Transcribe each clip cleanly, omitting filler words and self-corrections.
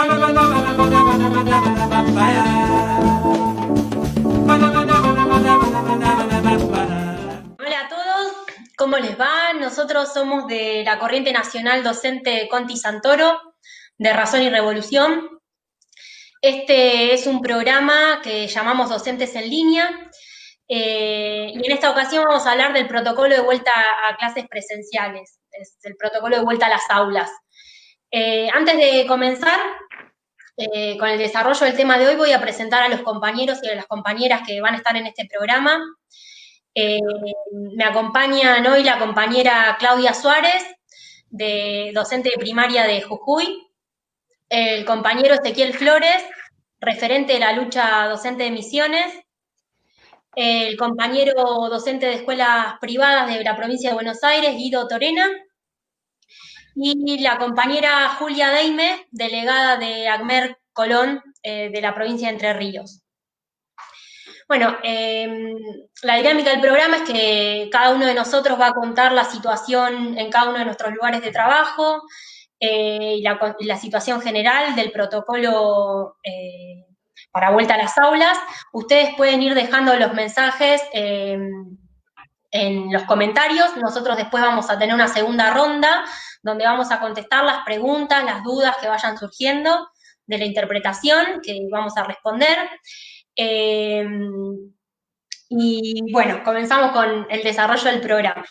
Hola a todos, ¿cómo les va? Nosotros somos de la Corriente Nacional Docente Conti Santoro, de Razón y Revolución. Este es un programa que llamamos Docentes en Línea, y en esta ocasión vamos a hablar del protocolo de vuelta a clases presenciales, es el protocolo de vuelta a las aulas. Antes de comenzar con el desarrollo del tema de hoy, voy a presentar a los compañeros y a las compañeras que van a estar en este programa. Me acompañan hoy la compañera Claudia Suárez, docente de primaria de Jujuy, el compañero Ezequiel Flores, referente de la lucha docente de Misiones, el compañero docente de escuelas privadas de la provincia de Buenos Aires, Guido Torena, y la compañera Julia Deime, delegada de ACMER Colón, de la provincia de Entre Ríos. Bueno, la dinámica del programa es que cada uno de nosotros va a contar la situación en cada uno de nuestros lugares de trabajo, y la situación general del protocolo para vuelta a las aulas. Ustedes pueden ir dejando los mensajes en los comentarios. Nosotros después vamos a tener una segunda ronda donde vamos a contestar las preguntas, las dudas que vayan surgiendo de la interpretación que vamos a responder. Y bueno, comenzamos con el desarrollo del programa.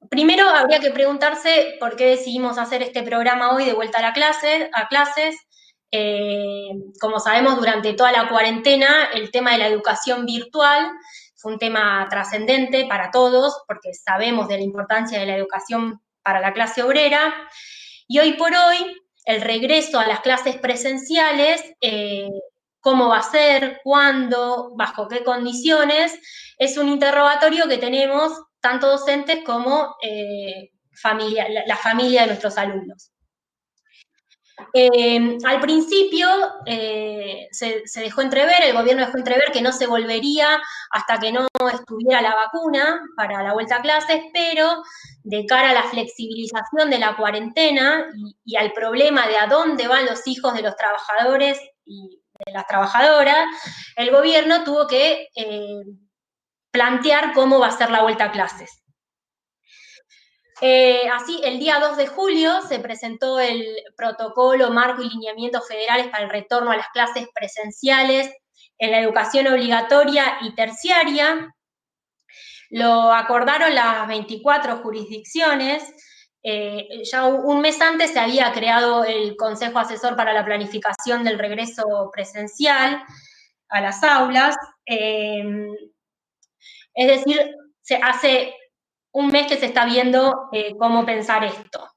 Primero habría que preguntarse por qué decidimos hacer este programa hoy de vuelta a clases. Como sabemos, durante toda la cuarentena, el tema de la educación virtual fue un tema trascendente para todos, porque sabemos de la importancia de la educación para la clase obrera, y hoy por hoy, el regreso a las clases presenciales, cómo va a ser, cuándo, bajo qué condiciones, es un interrogatorio que tenemos tanto docentes como la familia de nuestros alumnos. Al principio se dejó entrever, el gobierno dejó entrever que no se volvería hasta que no estuviera la vacuna para la vuelta a clases, pero de cara a la flexibilización de la cuarentena y al problema de a dónde van los hijos de los trabajadores y de las trabajadoras, el gobierno tuvo que plantear cómo va a ser la vuelta a clases. Así, el día 2 de julio se presentó el protocolo, marco y lineamientos federales para el retorno a las clases presenciales en la educación obligatoria y terciaria. Lo acordaron las 24 jurisdicciones. Ya un mes antes se había creado el Consejo Asesor para la Planificación del Regreso Presencial a las aulas. Es decir, hace un mes que se está viendo cómo pensar esto.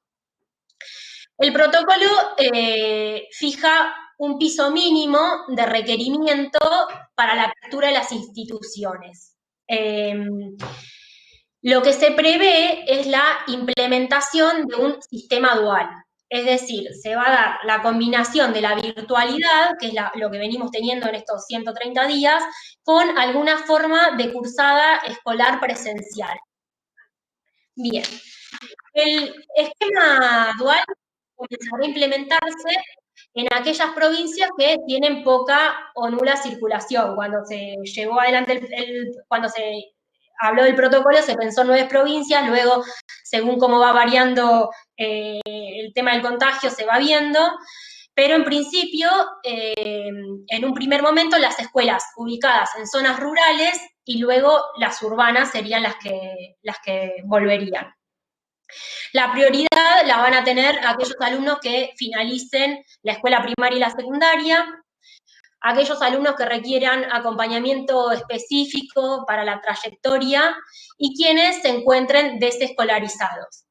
El protocolo fija un piso mínimo de requerimiento para la apertura de las instituciones. Lo que se prevé es la implementación de un sistema dual. Es decir, se va a dar la combinación de la virtualidad, que es lo que venimos teniendo en estos 130 días, con alguna forma de cursada escolar presencial. Bien, el esquema dual comenzará a implementarse en aquellas provincias que tienen poca o nula circulación. Cuando se llevó adelante cuando se habló del protocolo, se pensó en 9 provincias, luego, según cómo va variando el tema del contagio, se va viendo, pero en principio, en un primer momento, las escuelas ubicadas en zonas rurales y luego las urbanas serían las que volverían. La prioridad la van a tener aquellos alumnos que finalicen la escuela primaria y la secundaria, aquellos alumnos que requieran acompañamiento específico para la trayectoria y quienes se encuentren desescolarizados.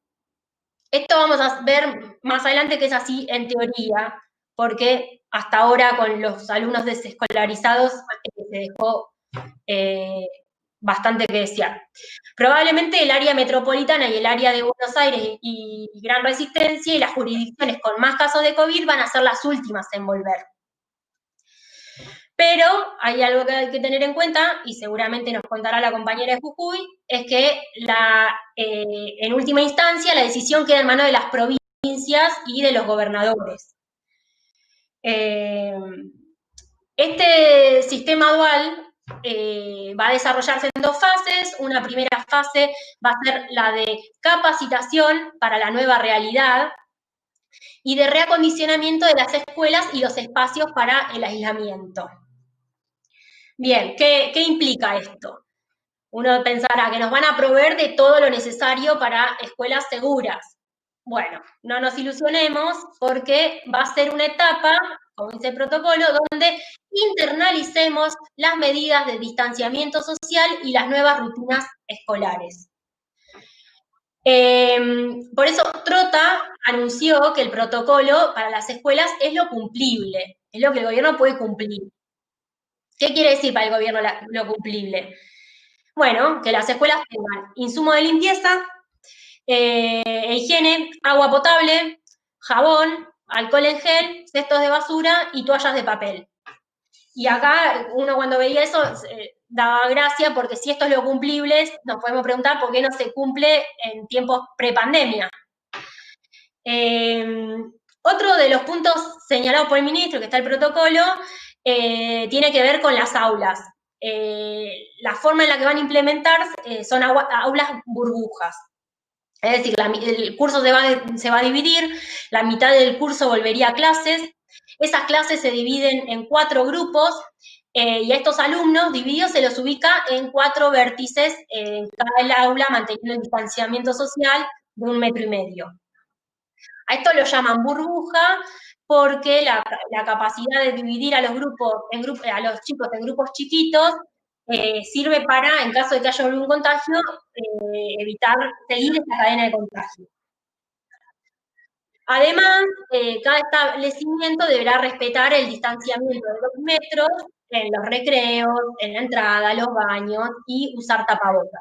Esto vamos a ver más adelante que es así en teoría, porque hasta ahora con los alumnos desescolarizados se dejó bastante que desear. Probablemente el área metropolitana y el área de Buenos Aires y Gran Resistencia y las jurisdicciones con más casos de COVID van a ser las últimas en volver. Pero hay algo que hay que tener en cuenta, y seguramente nos contará la compañera de Jujuy, es que en última instancia la decisión queda en manos de las provincias provincias y de los gobernadores. Este sistema dual va a desarrollarse en 2 fases. Una primera fase va a ser la de capacitación para la nueva realidad y de reacondicionamiento de las escuelas y los espacios para el aislamiento. Bien, ¿qué implica esto? Uno pensará que nos van a proveer de todo lo necesario para escuelas seguras. Bueno, no nos ilusionemos porque va a ser una etapa, como dice el protocolo, donde internalicemos las medidas de distanciamiento social y las nuevas rutinas escolares. Por eso Trota anunció que el protocolo para las escuelas es lo cumplible, es lo que el gobierno puede cumplir. ¿Qué quiere decir para el gobierno lo cumplible? Bueno, que las escuelas tengan insumo de limpieza, higiene, agua potable, jabón, alcohol en gel, cestos de basura y toallas de papel. Y acá uno cuando veía eso daba gracia porque si esto es lo cumplible, nos podemos preguntar por qué no se cumple en tiempos prepandemia. Otro de los puntos señalados por el ministro, que está el protocolo, tiene que ver con las aulas. La forma en la que van a implementar son aulas burbujas. Es decir, el curso se va a dividir, la mitad del curso volvería a clases, esas clases se dividen en 4 grupos y a estos alumnos divididos se los ubica en 4 vértices en cada aula, manteniendo el distanciamiento social de 1,5 metros. A esto lo llaman burbuja porque la capacidad de dividir a los a los chicos en grupos chiquitos sirve para, en caso de que haya algún contagio, evitar seguir esta cadena de contagio. Además, cada establecimiento deberá respetar el distanciamiento de 2 metros en los recreos, en la entrada, los baños y usar tapabocas.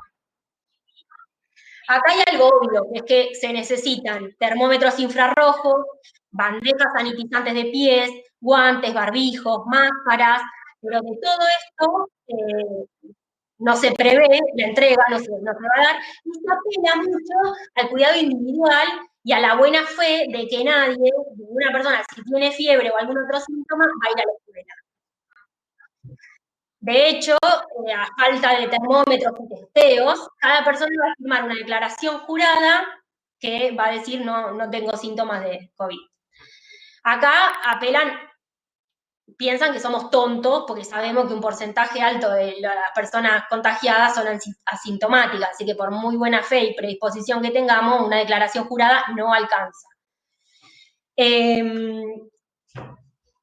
Acá hay algo obvio, que es que se necesitan termómetros infrarrojos, bandejas sanitizantes de pies, guantes, barbijos, máscaras, pero de todo esto no se prevé, la entrega no se va a dar, y se apela mucho al cuidado individual y a la buena fe de que nadie, ninguna persona, si tiene fiebre o algún otro síntoma, va a ir a la escuela. De hecho, a falta de termómetros y testeos, cada persona va a firmar una declaración jurada que va a decir no tengo síntomas de COVID. Acá piensan que somos tontos porque sabemos que un porcentaje alto de las personas contagiadas son asintomáticas, así que por muy buena fe y predisposición que tengamos, una declaración jurada no alcanza.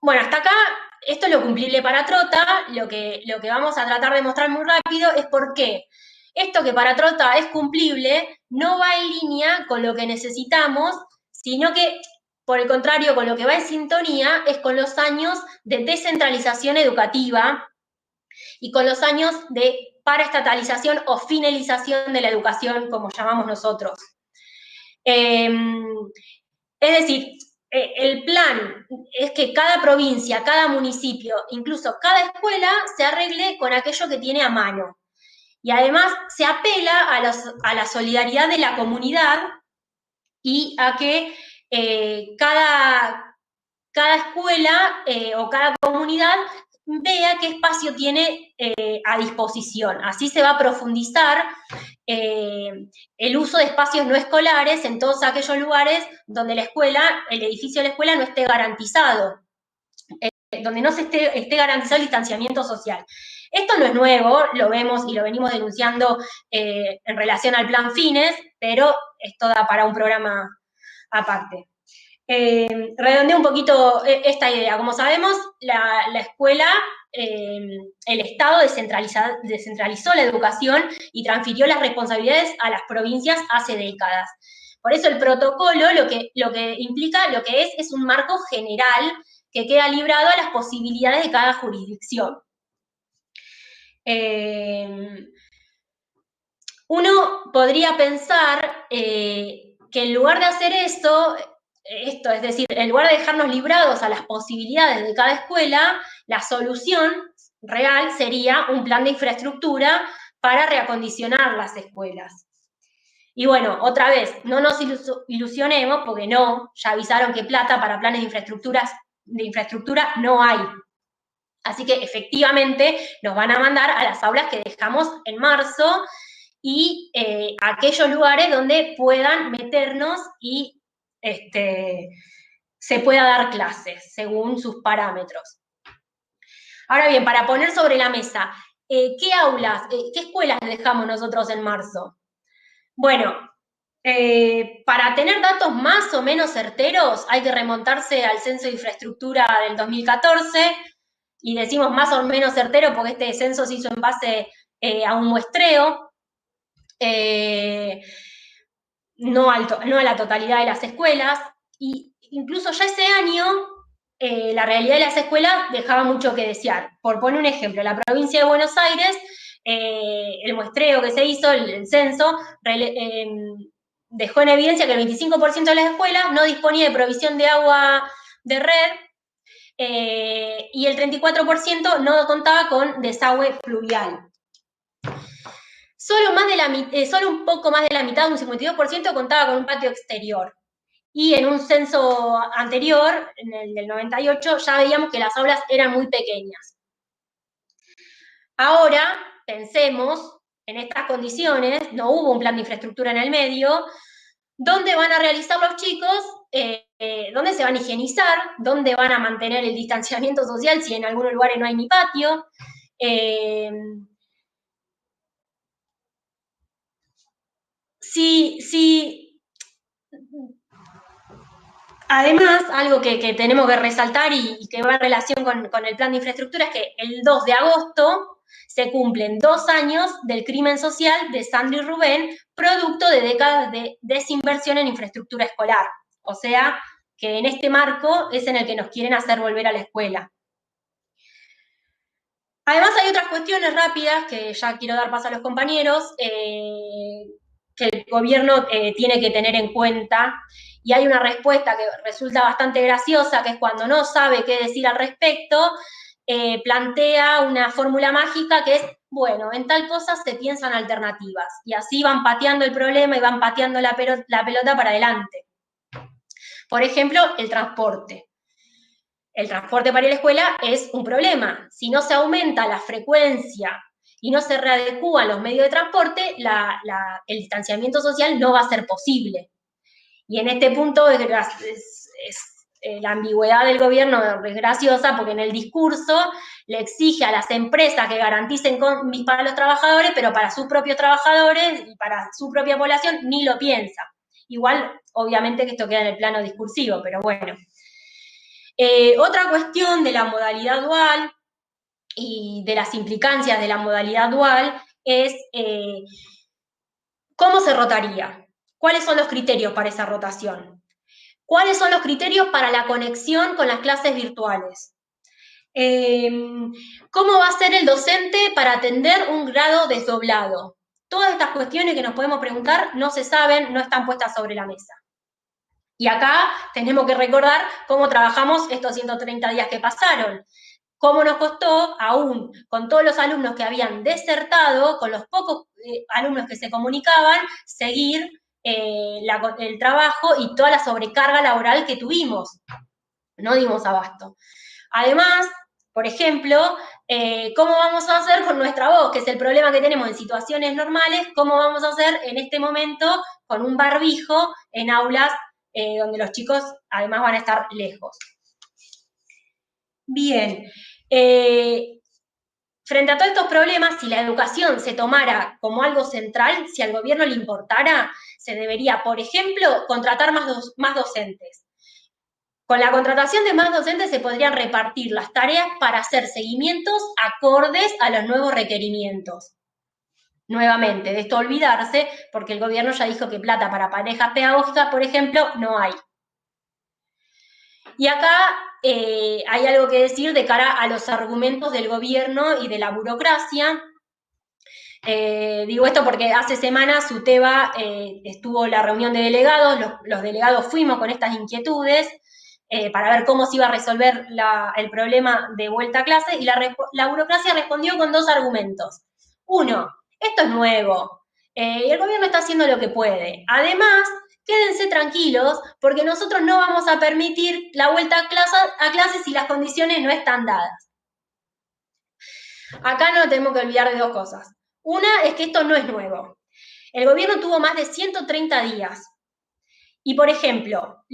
Bueno, hasta acá, esto es lo cumplible para Trota, lo que vamos a tratar de mostrar muy rápido es por qué esto que para Trota es cumplible no va en línea con lo que necesitamos, sino que, por el contrario, con lo que va en sintonía es con los años de descentralización educativa y con los años de paraestatalización o finalización de la educación, como llamamos nosotros. Es decir, el plan es que cada provincia, cada municipio, incluso cada escuela, se arregle con aquello que tiene a mano. Y además se apela a la solidaridad de la comunidad y a que cada escuela o cada comunidad vea qué espacio tiene a disposición. Así se va a profundizar el uso de espacios no escolares en todos aquellos lugares donde el edificio de la escuela no esté garantizado, donde no se esté garantizado el distanciamiento social. Esto no es nuevo, lo vemos y lo venimos denunciando en relación al plan Fines, pero esto da para un programa aparte. Redondeo un poquito esta idea. Como sabemos, la escuela, el Estado descentralizó la educación y transfirió las responsabilidades a las provincias hace décadas. Por eso el protocolo lo que implica, lo que es un marco general que queda librado a las posibilidades de cada jurisdicción. Uno podría pensar que en lugar de hacer esto, es decir, en lugar de dejarnos librados a las posibilidades de cada escuela, la solución real sería un plan de infraestructura para reacondicionar las escuelas. Y bueno, otra vez, no nos ilusionemos porque no, ya avisaron que plata para planes de infraestructura no hay. Así que efectivamente nos van a mandar a las aulas que dejamos en marzo y aquellos lugares donde puedan meternos y se pueda dar clases según sus parámetros. Ahora bien, para poner sobre la mesa, ¿qué aulas, qué escuelas dejamos nosotros en marzo? Bueno, para tener datos más o menos certeros hay que remontarse al Censo de Infraestructura del 2014, y decimos más o menos certero porque este censo se hizo en base a un muestreo, no a la totalidad de las escuelas, y incluso ya ese año la realidad de las escuelas dejaba mucho que desear. Por poner un ejemplo, la provincia de Buenos Aires, el muestreo que se hizo, el censo, dejó en evidencia que el 25% de las escuelas no disponía de provisión de agua de red, y el 34% no contaba con desagüe fluvial. Solo un poco más de la mitad, un 52%, contaba con un patio exterior. Y en un censo anterior, en el del 98, ya veíamos que las aulas eran muy pequeñas. Ahora, pensemos, en estas condiciones, no hubo un plan de infraestructura en el medio, ¿dónde van a realizar los chicos? ¿Dónde se van a higienizar? ¿Dónde van a mantener el distanciamiento social si en algunos lugares no hay ni patio? Sí. Además, algo que tenemos que resaltar y que va en relación con el plan de infraestructura es que el 2 de agosto se cumplen 2 años del crimen social de Sandro y Rubén, producto de décadas de desinversión en infraestructura escolar. O sea, que en este marco es en el que nos quieren hacer volver a la escuela. Además, hay otras cuestiones rápidas que ya quiero dar paso a los compañeros, que el gobierno tiene que tener en cuenta, y hay una respuesta que resulta bastante graciosa, que es cuando no sabe qué decir al respecto, plantea una fórmula mágica que es, bueno, en tal cosa se piensan alternativas, y así van pateando el problema y van pateando la pelota para adelante. Por ejemplo, el transporte. El transporte para ir a la escuela es un problema. Si no se aumenta la frecuencia y no se readecúan los medios de transporte, el distanciamiento social no va a ser posible. Y en este punto la ambigüedad del gobierno es graciosa porque en el discurso le exige a las empresas que garanticen para los trabajadores, pero para sus propios trabajadores y para su propia población ni lo piensa. Igual, obviamente que esto queda en el plano discursivo, pero bueno. Otra cuestión de la modalidad dual y de las implicancias de la modalidad dual es cómo se rotaría, cuáles son los criterios para esa rotación, cuáles son los criterios para la conexión con las clases virtuales, cómo va a ser el docente para atender un grado desdoblado. Todas estas cuestiones que nos podemos preguntar no se saben, no están puestas sobre la mesa. Y acá tenemos que recordar cómo trabajamos estos 130 días que pasaron. Cómo nos costó, aún con todos los alumnos que habían desertado, con los pocos alumnos que se comunicaban, seguir el trabajo y toda la sobrecarga laboral que tuvimos. No dimos abasto. Además, por ejemplo, ¿cómo vamos a hacer con nuestra voz? Que es el problema que tenemos en situaciones normales. ¿Cómo vamos a hacer en este momento con un barbijo en aulas donde los chicos además van a estar lejos? Bien, frente a todos estos problemas, si la educación se tomara como algo central, si al gobierno le importara, se debería, por ejemplo, contratar más docentes. Con la contratación de más docentes se podrían repartir las tareas para hacer seguimientos acordes a los nuevos requerimientos. Nuevamente, de esto olvidarse, porque el gobierno ya dijo que plata para parejas pedagógicas, por ejemplo, no hay. Y acá hay algo que decir de cara a los argumentos del gobierno y de la burocracia. Digo esto porque hace semanas UTEBA estuvo la reunión de delegados, los delegados fuimos con estas inquietudes para ver cómo se iba a resolver el problema de vuelta a clase, y la burocracia respondió con dos argumentos. Uno, esto es nuevo, Y el gobierno está haciendo lo que puede. Además, quédense tranquilos, porque nosotros no vamos a permitir la vuelta a clases si las condiciones no están dadas. Acá no tenemos que olvidar de dos cosas. Una es que esto no es nuevo. El gobierno tuvo más de 130 días. Y, por ejemplo,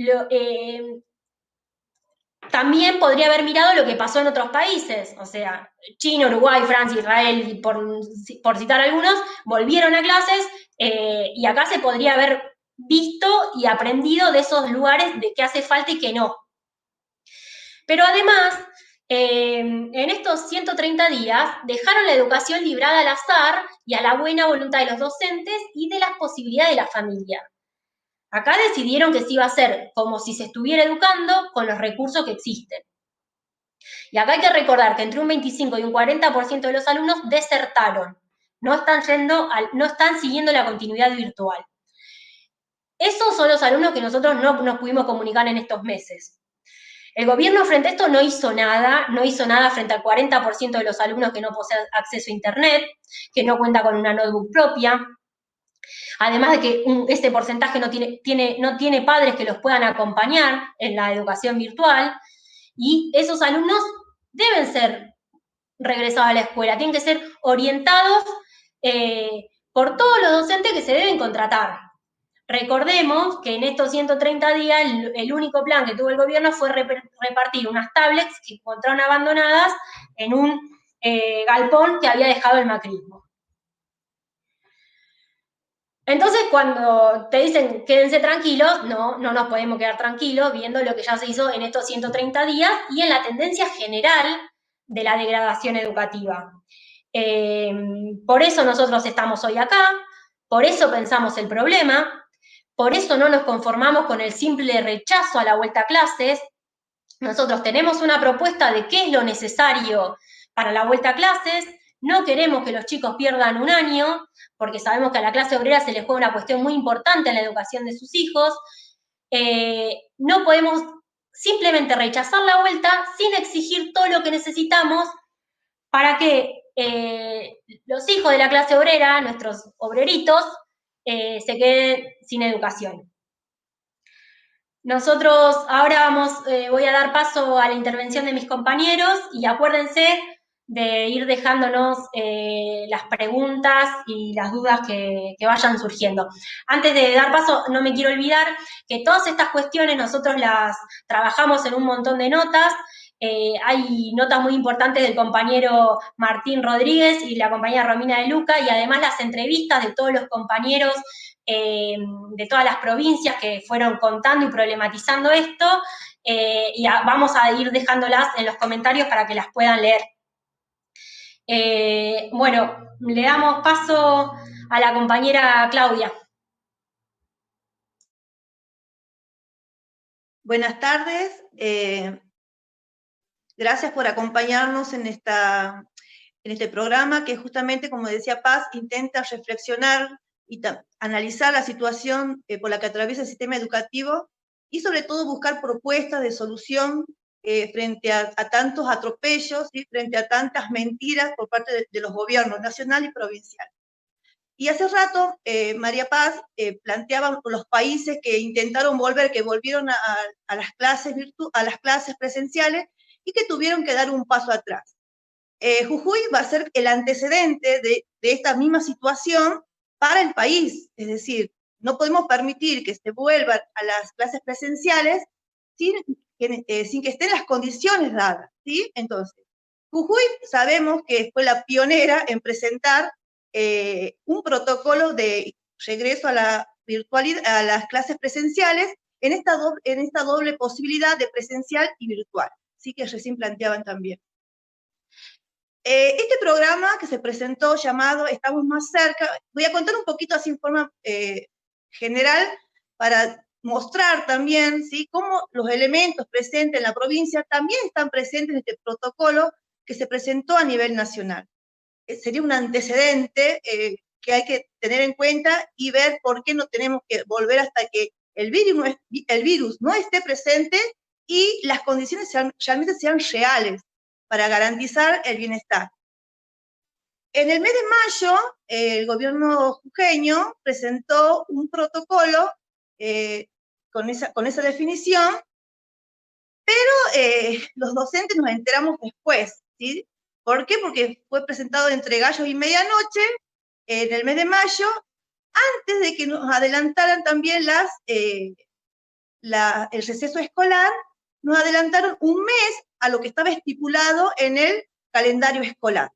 también podría haber mirado lo que pasó en otros países, o sea, China, Uruguay, Francia, Israel, por citar algunos, volvieron a clases y acá se podría haber visto y aprendido de esos lugares de qué hace falta y qué no. Pero además, en estos 130 días dejaron la educación librada al azar y a la buena voluntad de los docentes y de las posibilidades de la familia. Acá decidieron que se iba a hacer como si se estuviera educando con los recursos que existen. Y acá hay que recordar que entre un 25 y un 40% de los alumnos desertaron, no están siguiendo la continuidad virtual. Esos son los alumnos que nosotros no nos pudimos comunicar en estos meses. El gobierno frente a esto no hizo nada frente al 40% de los alumnos que no poseen acceso a Internet, que no cuenta con una notebook propia. Además de que este porcentaje no tiene padres que los puedan acompañar en la educación virtual, y esos alumnos deben ser regresados a la escuela, tienen que ser orientados por todos los docentes que se deben contratar. Recordemos que en estos 130 días el único plan que tuvo el gobierno fue repartir unas tablets que encontraron abandonadas en un galpón que había dejado el macrismo. Entonces, cuando te dicen quédense tranquilos, no nos podemos quedar tranquilos viendo lo que ya se hizo en estos 130 días y en la tendencia general de la degradación educativa. Por eso nosotros estamos hoy acá, por eso pensamos el problema, por eso no nos conformamos con el simple rechazo a la vuelta a clases. Nosotros tenemos una propuesta de qué es lo necesario para la vuelta a clases. No queremos que los chicos pierdan un año, porque sabemos que a la clase obrera se les juega una cuestión muy importante en la educación de sus hijos. No podemos simplemente rechazar la vuelta sin exigir todo lo que necesitamos para que los hijos de la clase obrera, nuestros obreritos, se queden sin educación. Nosotros ahora voy a dar paso a la intervención de mis compañeros y acuérdense de ir dejándonos las preguntas y las dudas que vayan surgiendo. Antes de dar paso, no me quiero olvidar que todas estas cuestiones nosotros las trabajamos en un montón de notas. Hay notas muy importantes del compañero Martín Rodríguez y la compañera Romina de Luca, y además las entrevistas de todos los compañeros de todas las provincias que fueron contando y problematizando esto, y vamos a ir dejándolas en los comentarios para que las puedan leer. Bueno, le damos paso a la compañera Claudia. Buenas tardes, gracias por acompañarnos en este programa que justamente, como decía Paz, intenta reflexionar y analizar la situación por la que atraviesa el sistema educativo y sobre todo buscar propuestas de solución frente a tantos atropellos y frente a tantas mentiras por parte de los gobiernos nacional y provincial. Y hace rato María Paz planteaba los países que intentaron volver, que volvieron a las clases presenciales y que tuvieron que dar un paso atrás. Jujuy va a ser el antecedente de esta misma situación para el país, es decir, no podemos permitir que se vuelvan a las clases presenciales sin que estén las condiciones dadas, ¿sí? Entonces, Jujuy sabemos que fue la pionera en presentar un protocolo de regreso a la virtualidad, a las clases presenciales, en esta doble posibilidad de presencial y virtual, sí que recién planteaban también. Este programa que se presentó llamado Estamos Más Cerca, voy a contar un poquito así en forma general para mostrar también, ¿sí?, cómo los elementos presentes en la provincia también están presentes en este protocolo que se presentó a nivel nacional. Sería un antecedente que hay que tener en cuenta y ver por qué no tenemos que volver hasta que el virus no esté presente y las condiciones realmente sean reales para garantizar el bienestar. En el mes de mayo, el gobierno jujeño presentó un protocolo con esa definición, pero los docentes nos enteramos después, ¿sí? ¿Por qué? Porque fue presentado entre gallos y medianoche en el mes de mayo, antes de que nos adelantaran también el receso escolar, nos adelantaron un mes a lo que estaba estipulado en el calendario escolar.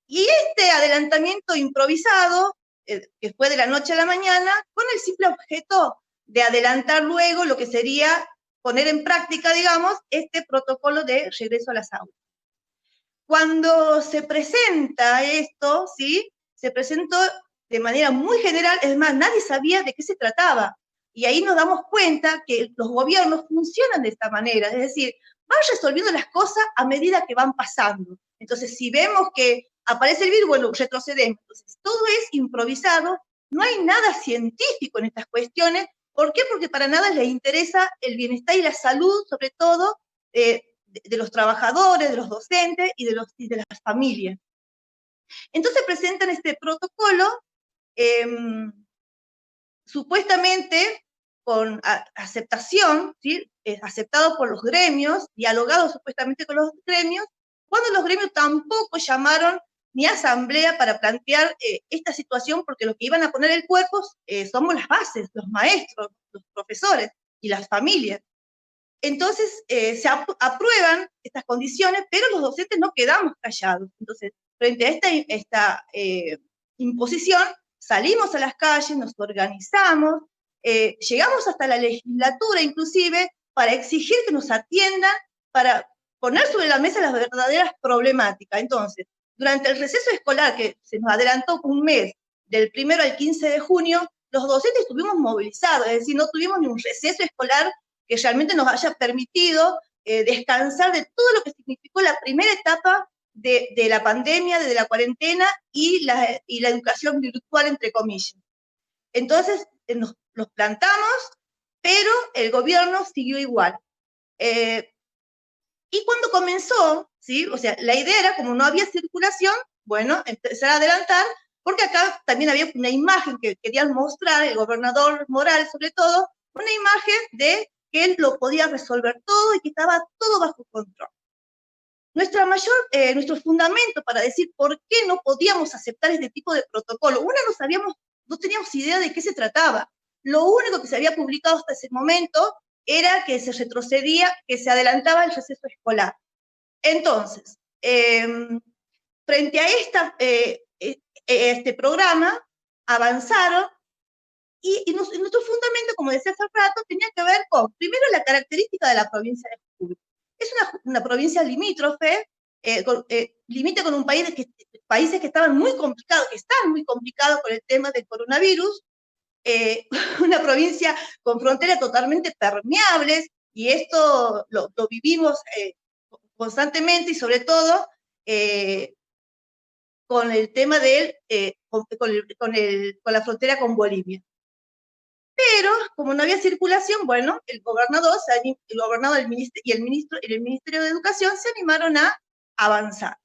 Y este adelantamiento improvisado, que fue de la noche a la mañana, con el simple objeto de adelantar luego lo que sería poner en práctica, digamos, este protocolo de regreso a las aulas. Cuando se presenta esto, ¿sí? Se presentó de manera muy general, es más, nadie sabía de qué se trataba. Y ahí nos damos cuenta que los gobiernos funcionan de esta manera, es decir, van resolviendo las cosas a medida que van pasando. Entonces, si vemos que aparece el virus, bueno, retrocedemos. Entonces, todo es improvisado, no hay nada científico en estas cuestiones. ¿Por qué? Porque para nada les interesa el bienestar y la salud, sobre todo, de los trabajadores, de los docentes y de las familias. Entonces presentan este protocolo, supuestamente con aceptación, ¿sí? Aceptado por los gremios, dialogado supuestamente con los gremios, cuando los gremios tampoco llamaron ni asamblea para plantear esta situación, porque lo que iban a poner el cuerpo somos las bases, los maestros, los profesores y las familias. Entonces, se aprueban estas condiciones, pero los docentes no quedamos callados. Entonces, frente a esta imposición, salimos a las calles, nos organizamos, llegamos hasta la legislatura inclusive para exigir que nos atiendan, para poner sobre la mesa las verdaderas problemáticas. Entonces, durante el receso escolar, que se nos adelantó un mes, del 1 al 15 de junio, los docentes estuvimos movilizados, es decir, no tuvimos ni un receso escolar que realmente nos haya permitido descansar de todo lo que significó la primera etapa de la pandemia, de la cuarentena y la educación virtual, entre comillas. Entonces, nos plantamos, pero el gobierno siguió igual. Y cuando comenzó, ¿sí? O sea, la idea era, como no había circulación, bueno, empezar a adelantar, porque acá también había una imagen que querían mostrar, el gobernador Morales sobre todo, una imagen de que él lo podía resolver todo y que estaba todo bajo control. Nuestro fundamento para decir por qué no podíamos aceptar este tipo de protocolo, no teníamos idea de qué se trataba. Lo único que se había publicado hasta ese momento era que se retrocedía, que se adelantaba el receso escolar. Entonces, frente a este programa, avanzaron, y nuestro fundamento, como decía hace rato, tenía que ver con, primero, la característica de la provincia de Jujuy. Es una provincia limítrofe, limita con países que estaban muy complicados, que están muy complicados por el tema del coronavirus, una provincia con fronteras totalmente permeables, y esto lo vivimos constantemente, y sobre todo con el tema con la frontera con Bolivia. Pero, como no había circulación, bueno, el gobernador y el Ministerio de Educación se animaron a avanzar.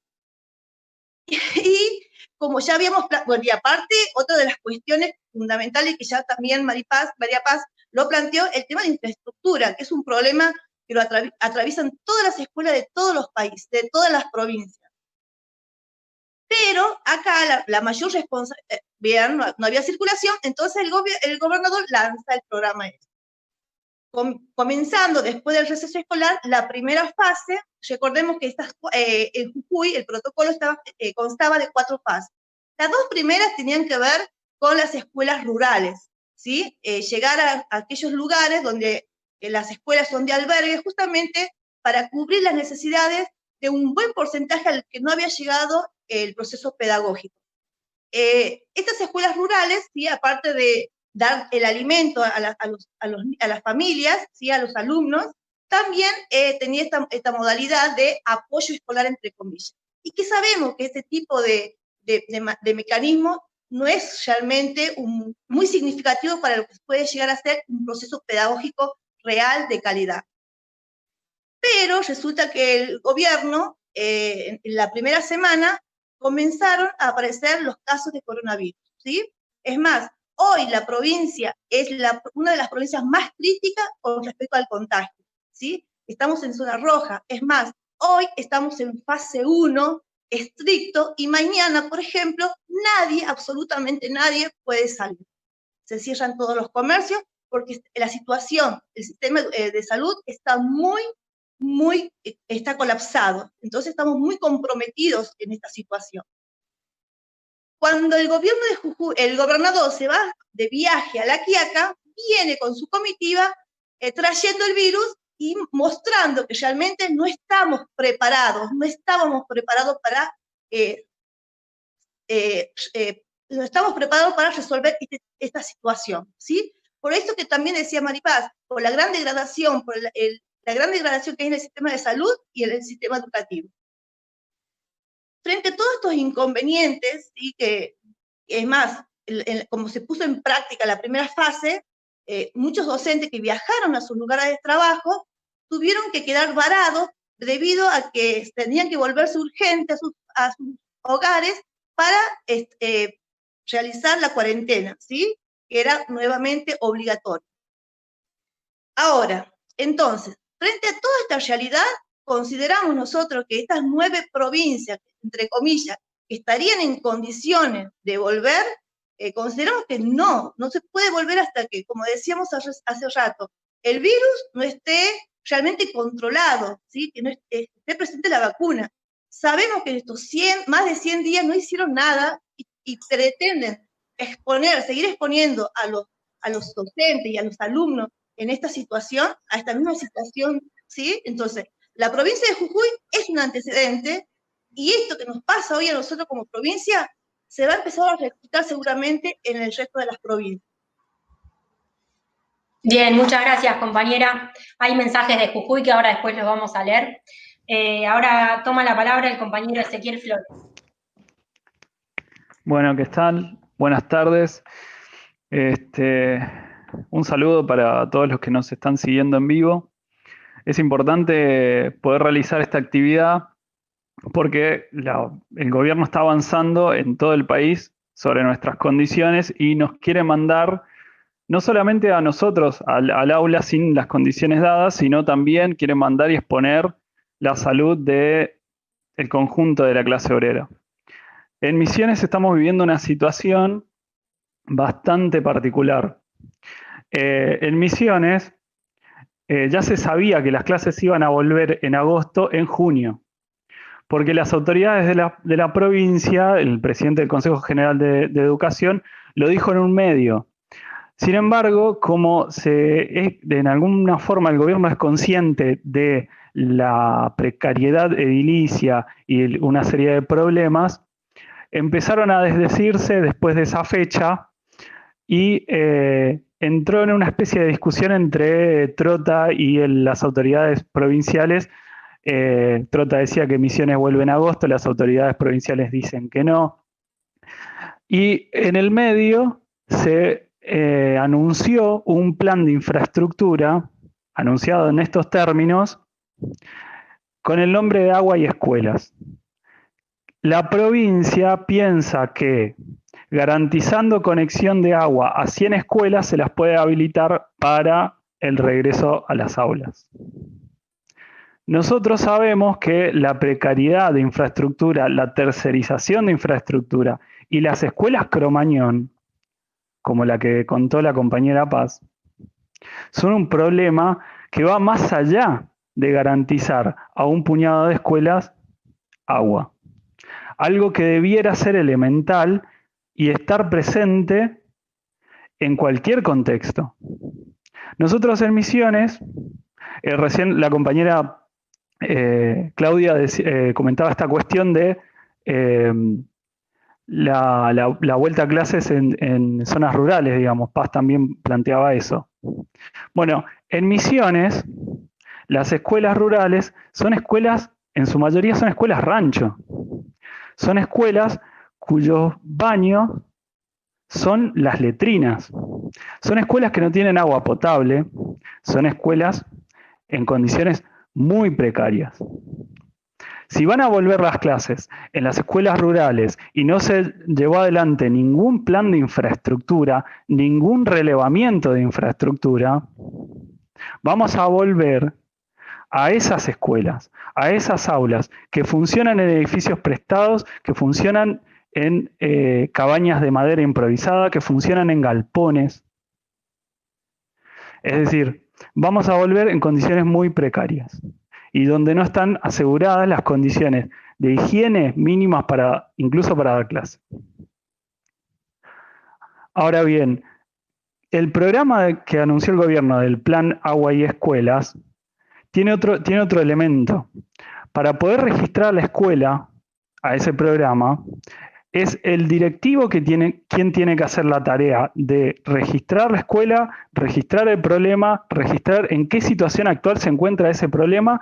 Y como ya habíamos, bueno, y aparte, otra de las cuestiones fundamentales que ya también María Paz lo planteó, el tema de infraestructura, que es un problema que lo atraviesan todas las escuelas de todos los países, de todas las provincias. Pero acá la mayor responsabilidad, vean, no había circulación, entonces el gobernador lanza el programa este. Comenzando después del receso escolar, la primera fase, recordemos que en Jujuy el protocolo constaba de 4 fases. Las 2 primeras tenían que ver con las escuelas rurales, ¿sí? Llegar a aquellos lugares donde las escuelas son de albergue, justamente para cubrir las necesidades de un buen porcentaje al que no había llegado el proceso pedagógico. Estas escuelas rurales, ¿sí? Aparte de dar el alimento a las familias, ¿sí? A los alumnos, también tenía esta modalidad de apoyo escolar, entre comillas. Y que sabemos que este tipo de mecanismo no es realmente muy significativo para lo que puede llegar a ser un proceso pedagógico real de calidad. Pero resulta que el gobierno, en la primera semana, comenzaron a aparecer los casos de coronavirus, ¿sí? Es más, hoy la provincia es una de las provincias más críticas con respecto al contagio, ¿sí? Estamos en zona roja, es más, hoy estamos en fase 1 estricto y mañana, por ejemplo, nadie, absolutamente nadie puede salir. Se cierran todos los comercios porque la situación, el sistema de salud está está colapsado. Entonces estamos muy comprometidos en esta situación. Cuando el gobierno de Jujuy, el gobernador se va de viaje a La Quiaca, viene con su comitiva trayendo el virus y mostrando que realmente no estamos preparados, no estábamos preparados para no estamos preparados para resolver esta situación, ¿sí? Por eso que también decía Maripaz, por la gran degradación, la gran degradación que hay en el sistema de salud y en el sistema educativo. Frente a todos estos inconvenientes, ¿sí? Que es más, como se puso en práctica la primera fase, muchos docentes que viajaron a sus lugares de trabajo tuvieron que quedar varados debido a que tenían que volverse urgente a sus hogares para realizar la cuarentena, ¿sí? Que era nuevamente obligatorio. Ahora, entonces, frente a toda esta realidad, consideramos nosotros que estas 9 provincias, entre comillas, que estarían en condiciones de volver, consideramos que no se puede volver hasta que, como decíamos hace rato, el virus no esté realmente controlado, ¿sí? Que no esté presente la vacuna. Sabemos que en estos más de 100 días no hicieron nada y pretenden seguir exponiendo a los docentes y a los alumnos en esta situación, a esta misma situación, ¿sí? Entonces, la provincia de Jujuy es un antecedente y esto que nos pasa hoy a nosotros como provincia se va a empezar a replicar seguramente en el resto de las provincias. Bien, muchas gracias, compañera. Hay mensajes de Jujuy que ahora después los vamos a leer. Ahora toma la palabra el compañero Ezequiel Flores. Bueno, ¿qué tal? Buenas tardes. Un saludo para todos los que nos están siguiendo en vivo. Es importante poder realizar esta actividad porque el gobierno está avanzando en todo el país sobre nuestras condiciones y nos quiere mandar no solamente a nosotros al aula sin las condiciones dadas, sino también quiere mandar y exponer la salud del conjunto de la clase obrera. En Misiones estamos viviendo una situación bastante particular. En Misiones ya se sabía que las clases iban a volver en agosto, en junio, porque las autoridades de la provincia, el presidente del Consejo General de Educación, lo dijo en un medio. Sin embargo, como en alguna forma el gobierno es consciente de la precariedad edilicia y una serie de problemas, empezaron a desdecirse después de esa fecha y entró en una especie de discusión entre Trota y las autoridades provinciales. Trota decía que Misiones vuelve en agosto, las autoridades provinciales dicen que no. Y en el medio se anunció un plan de infraestructura, anunciado en estos términos, con el nombre de Agua y Escuelas. La provincia piensa que garantizando conexión de agua a 100 escuelas se las puede habilitar para el regreso a las aulas. Nosotros sabemos que la precariedad de infraestructura, la tercerización de infraestructura y las escuelas Cromañón, como la que contó la compañera Paz, son un problema que va más allá de garantizar a un puñado de escuelas agua. Algo que debiera ser elemental y estar presente en cualquier contexto. Nosotros en Misiones, recién la compañera Claudia comentaba esta cuestión de la vuelta a clases en zonas rurales, digamos. Paz también planteaba eso. Bueno, en Misiones, las escuelas rurales son escuelas, en su mayoría son escuelas rancho. Son escuelas cuyos baños son las letrinas. Son escuelas que no tienen agua potable, son escuelas en condiciones muy precarias. Si van a volver las clases en las escuelas rurales y no se llevó adelante ningún plan de infraestructura, ningún relevamiento de infraestructura, vamos a volver a esas escuelas, a esas aulas que funcionan en edificios prestados, que funcionan en cabañas de madera improvisada, que funcionan en galpones. Es decir, vamos a volver en condiciones muy precarias y donde no están aseguradas las condiciones de higiene mínimas incluso para dar clase. Ahora bien, el programa que anunció el gobierno del Plan Agua y Escuelas tiene otro elemento. Para poder registrar a la escuela, a ese programa, es el directivo quien tiene que hacer la tarea de registrar la escuela, registrar el problema, registrar en qué situación actual se encuentra ese problema,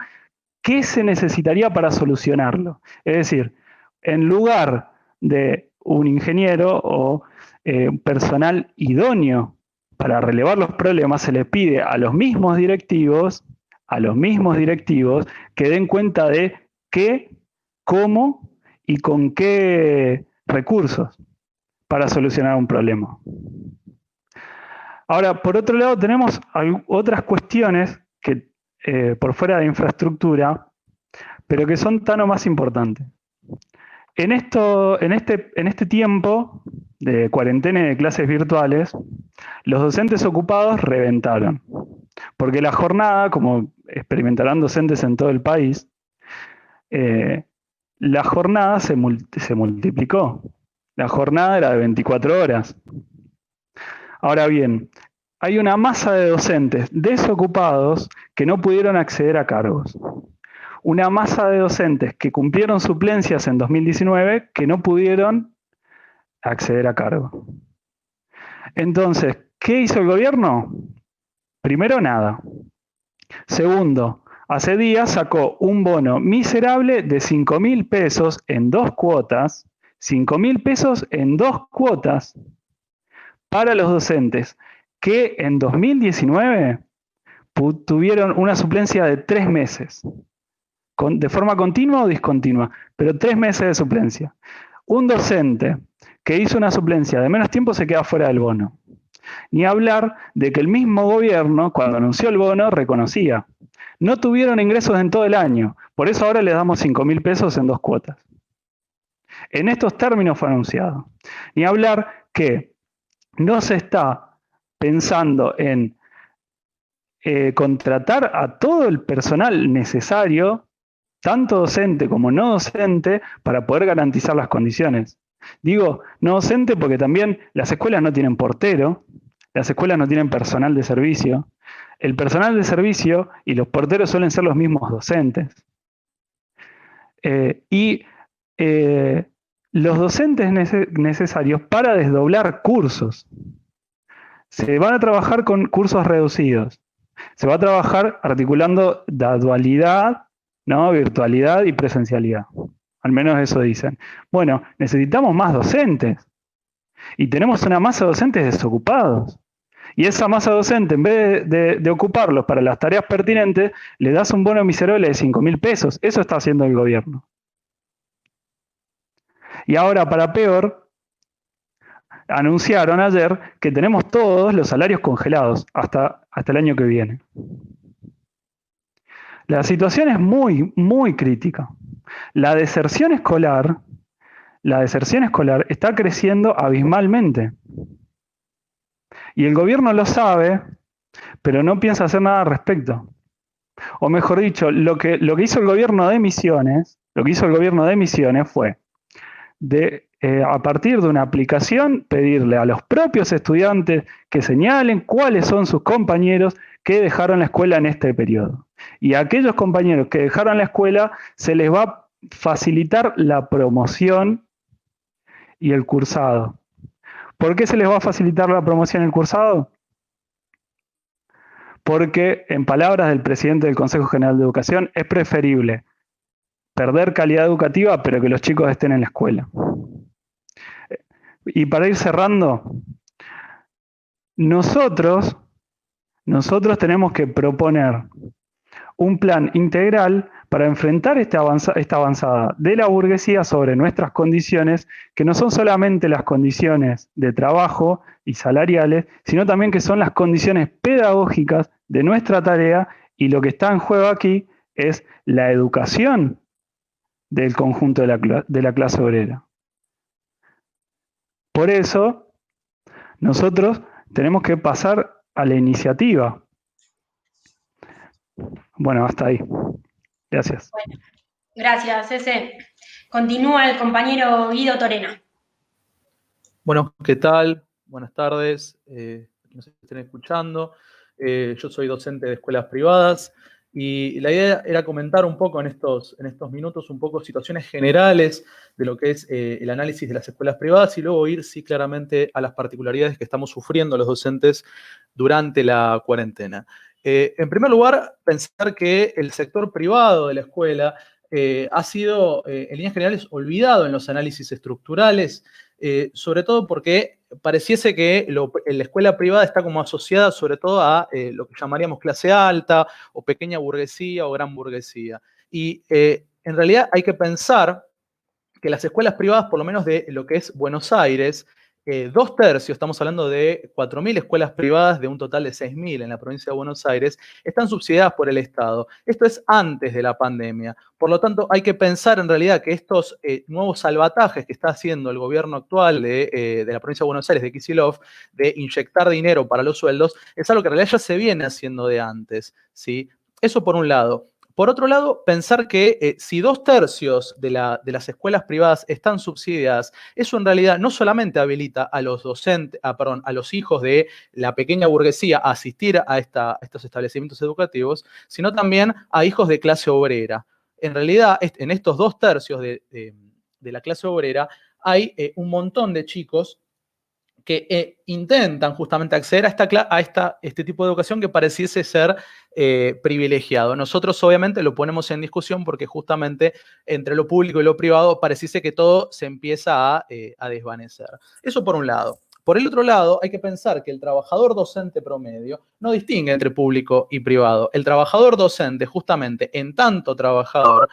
qué se necesitaría para solucionarlo. Es decir, en lugar de un ingeniero o personal idóneo para relevar los problemas, se le pide a los mismos directivos que den cuenta de qué, cómo y con qué recursos para solucionar un problema. Ahora, por otro lado, tenemos otras cuestiones que por fuera de infraestructura, pero que son tan o más importantes. En este tiempo de cuarentena y de clases virtuales, los docentes ocupados reventaron, porque la jornada, como experimentarán docentes en todo el país, la jornada se multiplicó. La jornada era de 24 horas. Ahora bien, hay una masa de docentes desocupados que no pudieron acceder a cargos. Una masa de docentes que cumplieron suplencias en 2019 que no pudieron acceder a cargo. Entonces, ¿qué hizo el gobierno? Primero, nada. Segundo, hace días sacó un bono miserable de 5.000 pesos en 2 cuotas, 5.000 pesos en 2 cuotas para los docentes que en 2019 tuvieron una suplencia de 3 meses, de forma continua o discontinua, pero 3 meses de suplencia. Un docente que hizo una suplencia de menos tiempo se queda fuera del bono. Ni hablar de que el mismo gobierno, cuando anunció el bono, reconocía. No tuvieron ingresos en todo el año, por eso ahora les damos 5.000 pesos en 2 cuotas. En estos términos fue anunciado. Ni hablar que no se está pensando en contratar a todo el personal necesario, tanto docente como no docente, para poder garantizar las condiciones. Digo no docente porque también las escuelas no tienen portero, las escuelas no tienen personal de servicio. El personal de servicio y los porteros suelen ser los mismos docentes. Los docentes necesarios para desdoblar cursos. Se van a trabajar con cursos reducidos. Se va a trabajar articulando la dualidad, ¿no? Virtualidad y presencialidad. Al menos eso dicen. Bueno, necesitamos más docentes. Y tenemos una masa de docentes desocupados. Y esa masa docente, en vez de ocuparlos para las tareas pertinentes, le das un bono miserable de 5.000 pesos. Eso está haciendo el gobierno. Y ahora, para peor, anunciaron ayer que tenemos todos los salarios congelados hasta el año que viene. La situación es muy, muy crítica. La deserción escolar está creciendo abismalmente. Y el gobierno lo sabe, pero no piensa hacer nada al respecto. O mejor dicho, lo que hizo el gobierno de Misiones, fue a partir de una aplicación pedirle a los propios estudiantes que señalen cuáles son sus compañeros que dejaron la escuela en este periodo. Y a aquellos compañeros que dejaron la escuela se les va a facilitar la promoción y el cursado. ¿Por qué se les va a facilitar la promoción y el cursado? Porque, en palabras del presidente del Consejo General de Educación, es preferible perder calidad educativa, pero que los chicos estén en la escuela. Y para ir cerrando, nosotros tenemos que proponer un plan integral para enfrentar esta avanzada de la burguesía sobre nuestras condiciones, que no son solamente las condiciones de trabajo y salariales, sino también que son las condiciones pedagógicas de nuestra tarea, y lo que está en juego aquí es la educación del conjunto de la clase obrera. Por eso, nosotros tenemos que pasar a la iniciativa. Bueno, hasta ahí. Gracias. Bueno, gracias, Ese. Continúa el compañero Guido Torena. Bueno, ¿qué tal? Buenas tardes, nos estén escuchando. Yo soy docente de escuelas privadas y la idea era comentar un poco en estos minutos un poco situaciones generales de lo que es el análisis de las escuelas privadas y luego ir, sí, claramente a las particularidades que estamos sufriendo los docentes durante la cuarentena. En primer lugar, pensar que el sector privado de la escuela ha sido, en líneas generales, olvidado en los análisis estructurales, sobre todo porque pareciese que la escuela privada está como asociada sobre todo a lo que llamaríamos clase alta o pequeña burguesía o gran burguesía. Y en realidad hay que pensar que las escuelas privadas, por lo menos de lo que es Buenos Aires, 2/3, estamos hablando de 4.000 escuelas privadas de un total de 6.000 en la provincia de Buenos Aires, están subsidiadas por el Estado. Esto es antes de la pandemia. Por lo tanto, hay que pensar en realidad que estos nuevos salvatajes que está haciendo el gobierno actual de la provincia de Buenos Aires, de Kicillof, de inyectar dinero para los sueldos, es algo que en realidad ya se viene haciendo de antes, ¿sí? Eso por un lado. Por otro lado, pensar que si 2/3 de las escuelas privadas están subsidiadas, eso en realidad no solamente habilita a los docentes, a los hijos de la pequeña burguesía a asistir a estos establecimientos educativos, sino también a hijos de clase obrera. En realidad, en estos 2/3 de la clase obrera hay un montón de chicos que intentan justamente acceder a este tipo de educación que pareciese ser privilegiado. Nosotros obviamente lo ponemos en discusión porque justamente entre lo público y lo privado pareciese que todo se empieza a desvanecer. Eso por un lado. Por el otro lado, hay que pensar que el trabajador docente promedio no distingue entre público y privado. El trabajador docente, justamente en tanto trabajador,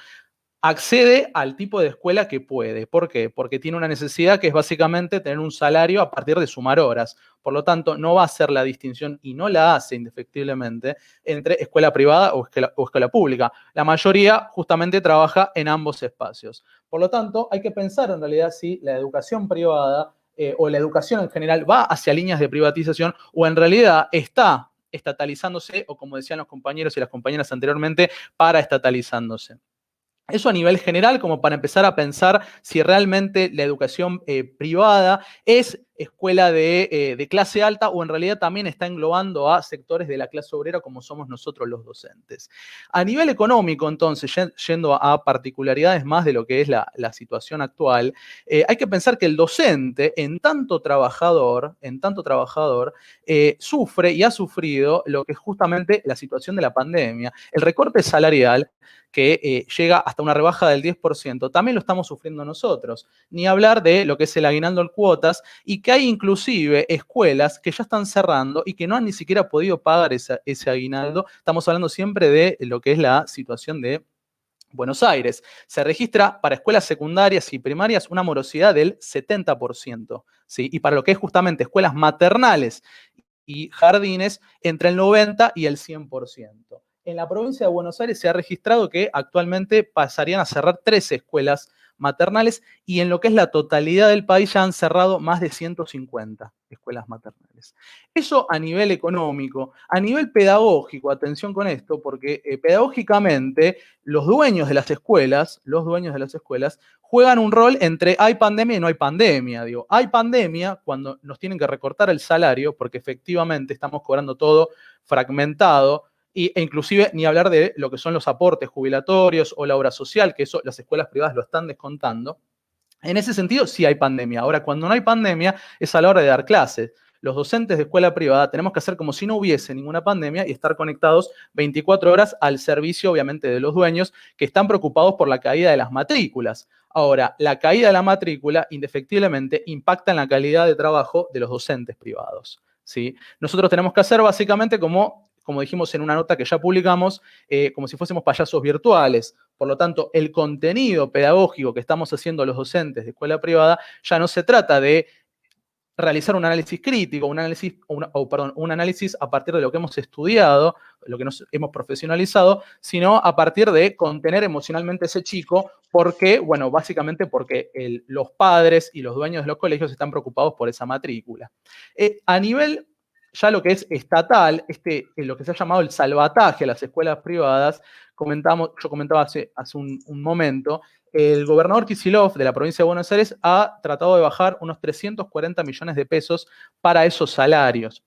accede al tipo de escuela que puede. ¿Por qué? Porque tiene una necesidad que es básicamente tener un salario a partir de sumar horas. Por lo tanto, no va a hacer la distinción y no la hace indefectiblemente entre escuela privada o escuela pública. La mayoría justamente trabaja en ambos espacios. Por lo tanto, hay que pensar en realidad si la educación privada o la educación en general va hacia líneas de privatización o en realidad está estatalizándose o, como decían los compañeros y las compañeras anteriormente, paraestatalizándose. Eso a nivel general, como para empezar a pensar si realmente la educación privada es escuela de clase alta o en realidad también está englobando a sectores de la clase obrera como somos nosotros los docentes. A nivel económico, entonces, yendo a particularidades más de lo que es la situación actual, hay que pensar que el docente, en tanto trabajador, sufre y ha sufrido lo que es justamente la situación de la pandemia. El recorte salarial que llega hasta una rebaja del 10%, también lo estamos sufriendo nosotros. Ni hablar de lo que es el aguinaldo en cuotas y que hay inclusive escuelas que ya están cerrando y que no han ni siquiera podido pagar ese aguinaldo. Estamos hablando siempre de lo que es la situación de Buenos Aires. Se registra para escuelas secundarias y primarias una morosidad del 70%, ¿sí? Y para lo que es justamente escuelas maternales y jardines, entre el 90 y el 100%. En la provincia de Buenos Aires se ha registrado que actualmente pasarían a cerrar 13 escuelas maternales y en lo que es la totalidad del país ya han cerrado más de 150 escuelas maternales. Eso a nivel económico. A nivel pedagógico, atención con esto, porque pedagógicamente los dueños de las escuelas juegan un rol entre hay pandemia y no hay pandemia. Digo, hay pandemia cuando nos tienen que recortar el salario porque efectivamente estamos cobrando todo fragmentado, e inclusive ni hablar de lo que son los aportes jubilatorios o la obra social, que eso las escuelas privadas lo están descontando. En ese sentido, sí hay pandemia. Ahora, cuando no hay pandemia, es a la hora de dar clases. Los docentes de escuela privada tenemos que hacer como si no hubiese ninguna pandemia y estar conectados 24 horas al servicio, obviamente, de los dueños que están preocupados por la caída de las matrículas. Ahora, la caída de la matrícula, indefectiblemente, impacta en la calidad de trabajo de los docentes privados, ¿sí? Nosotros tenemos que hacer básicamente como dijimos en una nota que ya publicamos, como si fuésemos payasos virtuales. Por lo tanto, el contenido pedagógico que estamos haciendo los docentes de escuela privada ya no se trata de realizar un análisis crítico, un análisis a partir de lo que hemos estudiado, lo que nos hemos profesionalizado, sino a partir de contener emocionalmente a ese chico. ¿Por qué? Bueno, básicamente porque los padres y los dueños de los colegios están preocupados por esa matrícula. A nivel ya lo que es estatal, lo que se ha llamado el salvataje a las escuelas privadas, yo comentaba hace un momento, el gobernador Kicillof de la provincia de Buenos Aires ha tratado de bajar unos 340 millones de pesos para esos salarios,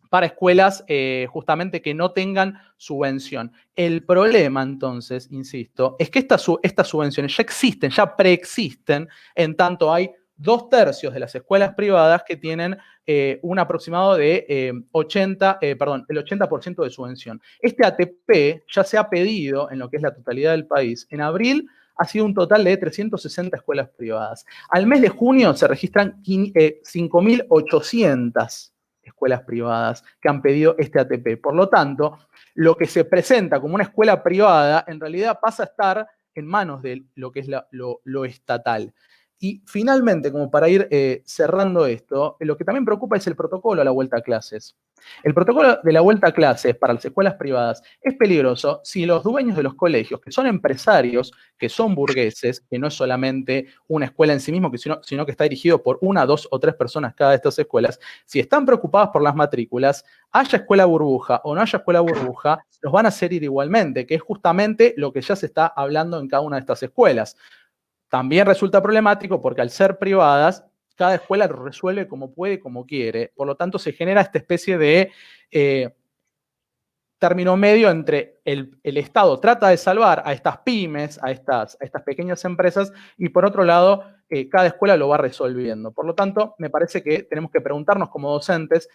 para escuelas justamente que no tengan subvención. El problema, entonces, insisto, es que estas subvenciones ya existen, ya preexisten, en tanto hay 2/3 de las escuelas privadas que tienen un aproximado de el 80% de subvención. Este ATP ya se ha pedido en lo que es la totalidad del país. En abril ha sido un total de 360 escuelas privadas. Al mes de junio se registran 5.800 escuelas privadas que han pedido este ATP. Por lo tanto, lo que se presenta como una escuela privada en realidad pasa a estar en manos de lo que es lo estatal. Y finalmente, como para ir cerrando esto, lo que también preocupa es el protocolo a la vuelta a clases. El protocolo de la vuelta a clases para las escuelas privadas es peligroso si los dueños de los colegios, que son empresarios, que son burgueses, que no es solamente una escuela en sí mismo, sino que está dirigido por 1, 2 o 3 personas cada de estas escuelas, si están preocupados por las matrículas, haya escuela burbuja o no haya escuela burbuja, los van a hacer ir igualmente, que es justamente lo que ya se está hablando en cada una de estas escuelas. También resulta problemático porque al ser privadas, cada escuela lo resuelve como puede, como quiere. Por lo tanto, se genera esta especie de término medio entre el Estado trata de salvar a estas pymes, a estas pequeñas empresas, y por otro lado, cada escuela lo va resolviendo. Por lo tanto, me parece que tenemos que preguntarnos como docentes,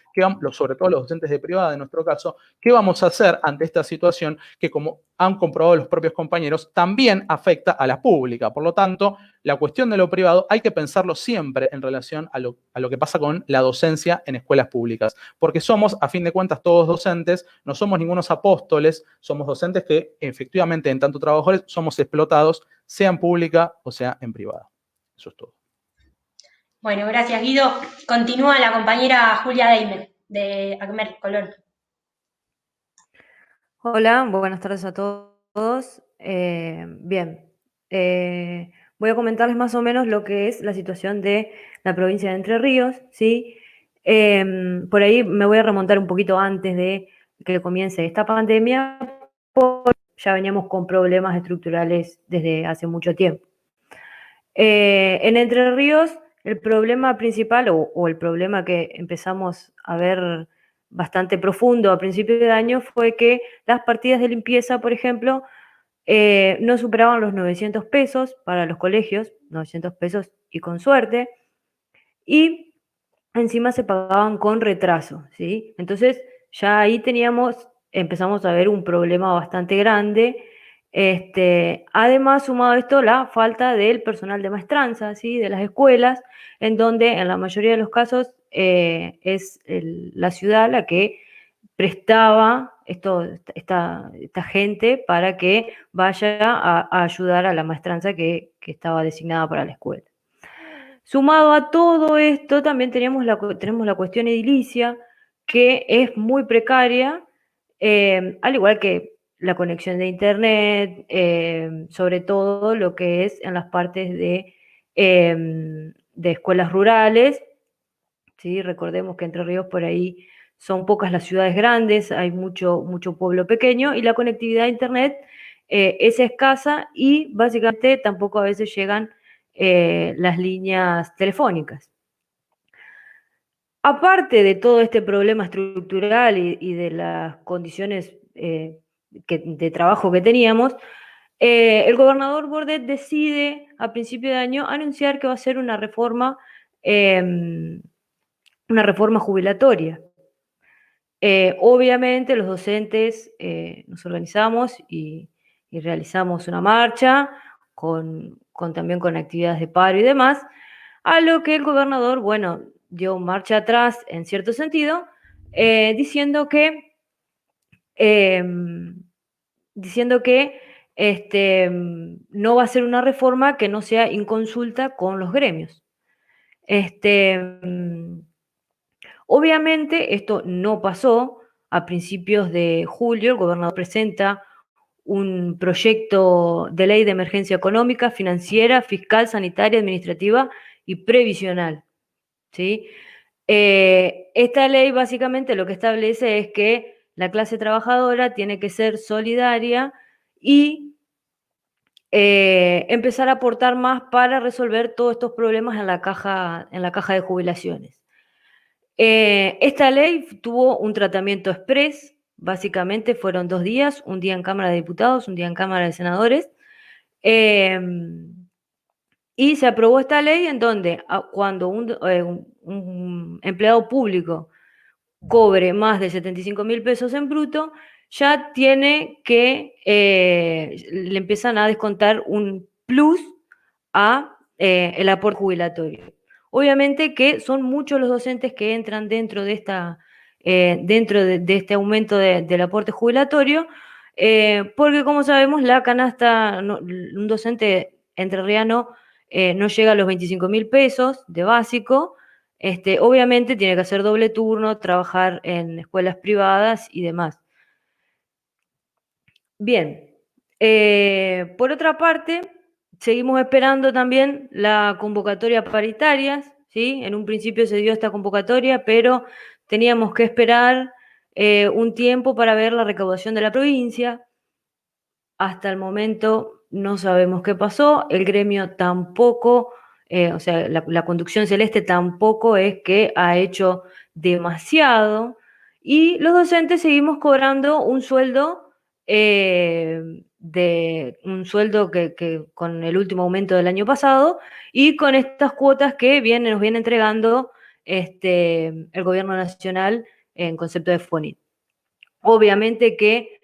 sobre todo los docentes de privada en nuestro caso, ¿qué vamos a hacer ante esta situación que, como han comprobado los propios compañeros, también afecta a la pública? Por lo tanto, la cuestión de lo privado hay que pensarlo siempre en relación a lo que pasa con la docencia en escuelas públicas, porque somos, a fin de cuentas, todos docentes, no somos ningunos apóstoles, somos docentes que efectivamente en tanto trabajadores somos explotados, sea en pública o sea en privada. Eso es todo. Bueno, gracias, Guido. Continúa la compañera Julia Deimer, de ACMER Colón. Hola, buenas tardes a todos. Bien, voy a comentarles más o menos lo que es la situación de la provincia de Entre Ríos, ¿sí? Por ahí me voy a remontar un poquito antes de que comience esta pandemia, porque ya veníamos con problemas estructurales desde hace mucho tiempo. En Entre Ríos, el problema principal o el problema que empezamos a ver bastante profundo a principios de año fue que las partidas de limpieza, por ejemplo, no superaban los 900 pesos para los colegios, 900 pesos y con suerte, y encima se pagaban con retraso, ¿sí? Entonces ya ahí empezamos a ver un problema bastante grande. Además, sumado a esto, la falta del personal de maestranza, ¿sí? De las escuelas, en donde en la mayoría de los casos es la ciudad la que prestaba esta gente para que vaya a ayudar a la maestranza que estaba designada para la escuela. Sumado a todo esto, también tenemos la cuestión edilicia, que es muy precaria, al igual que la conexión de internet, sobre todo lo que es en las partes de escuelas rurales, ¿sí? Recordemos que Entre Ríos por ahí son pocas las ciudades grandes, hay mucho pueblo pequeño y la conectividad a internet es escasa y básicamente tampoco a veces llegan las líneas telefónicas. Aparte de todo este problema estructural y de las condiciones de trabajo que teníamos, el gobernador Bordet decide a principio de año anunciar que va a hacer una reforma jubilatoria. Obviamente los docentes nos organizamos y realizamos una marcha también con actividades de paro y demás, a lo que el gobernador, bueno, dio marcha atrás en cierto sentido, diciendo que no va a ser una reforma que no sea inconsulta con los gremios. Obviamente esto no pasó. A principios de julio el gobernador presenta un proyecto de ley de emergencia económica, financiera, fiscal, sanitaria, administrativa y previsional, ¿sí? Esta ley básicamente lo que establece es que la clase trabajadora tiene que ser solidaria y empezar a aportar más para resolver todos estos problemas en la caja de jubilaciones. Esta ley tuvo un tratamiento express, básicamente fueron 2 días, un día en Cámara de Diputados, un día en Cámara de Senadores, y se aprobó esta ley en donde cuando un empleado público cobre más de 75.000 pesos en bruto, ya tiene que, le empiezan a descontar un plus a el aporte jubilatorio. Obviamente que son muchos los docentes que entran dentro de este aumento del aporte jubilatorio, porque como sabemos, la canasta, un docente entrerriano no llega a los 25.000 pesos de básico. Obviamente tiene que hacer doble turno, trabajar en escuelas privadas y demás. Bien, por otra parte, seguimos esperando también la convocatoria paritarias, ¿sí? En un principio se dio esta convocatoria, pero teníamos que esperar un tiempo para ver la recaudación de la provincia. Hasta el momento no sabemos qué pasó, el gremio tampoco, o sea, la conducción celeste tampoco es que ha hecho demasiado, y los docentes seguimos cobrando un sueldo que con el último aumento del año pasado y con estas cuotas que nos viene entregando el gobierno nacional en concepto de FONIT. Obviamente que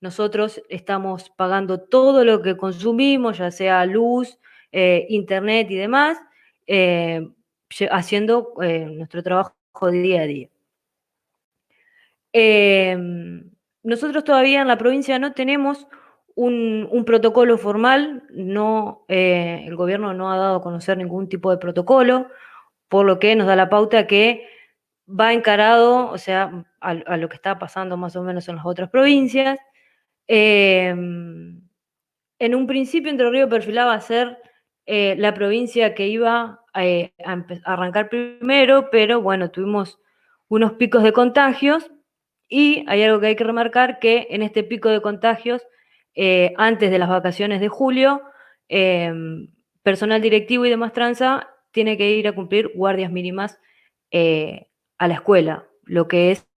nosotros estamos pagando todo lo que consumimos, ya sea luz, internet y demás, haciendo nuestro trabajo de día a día. Nosotros todavía en la provincia no tenemos un protocolo formal, el gobierno no ha dado a conocer ningún tipo de protocolo, por lo que nos da la pauta que va encarado, o sea, a lo que está pasando más o menos en las otras provincias. En un principio Entre Ríos perfilaba a ser la provincia que iba a arrancar primero, pero bueno, tuvimos unos picos de contagios y hay algo que hay que remarcar, que en este pico de contagios, antes de las vacaciones de julio, personal directivo y demás tranza tiene que ir a cumplir guardias mínimas a la escuela, lo que es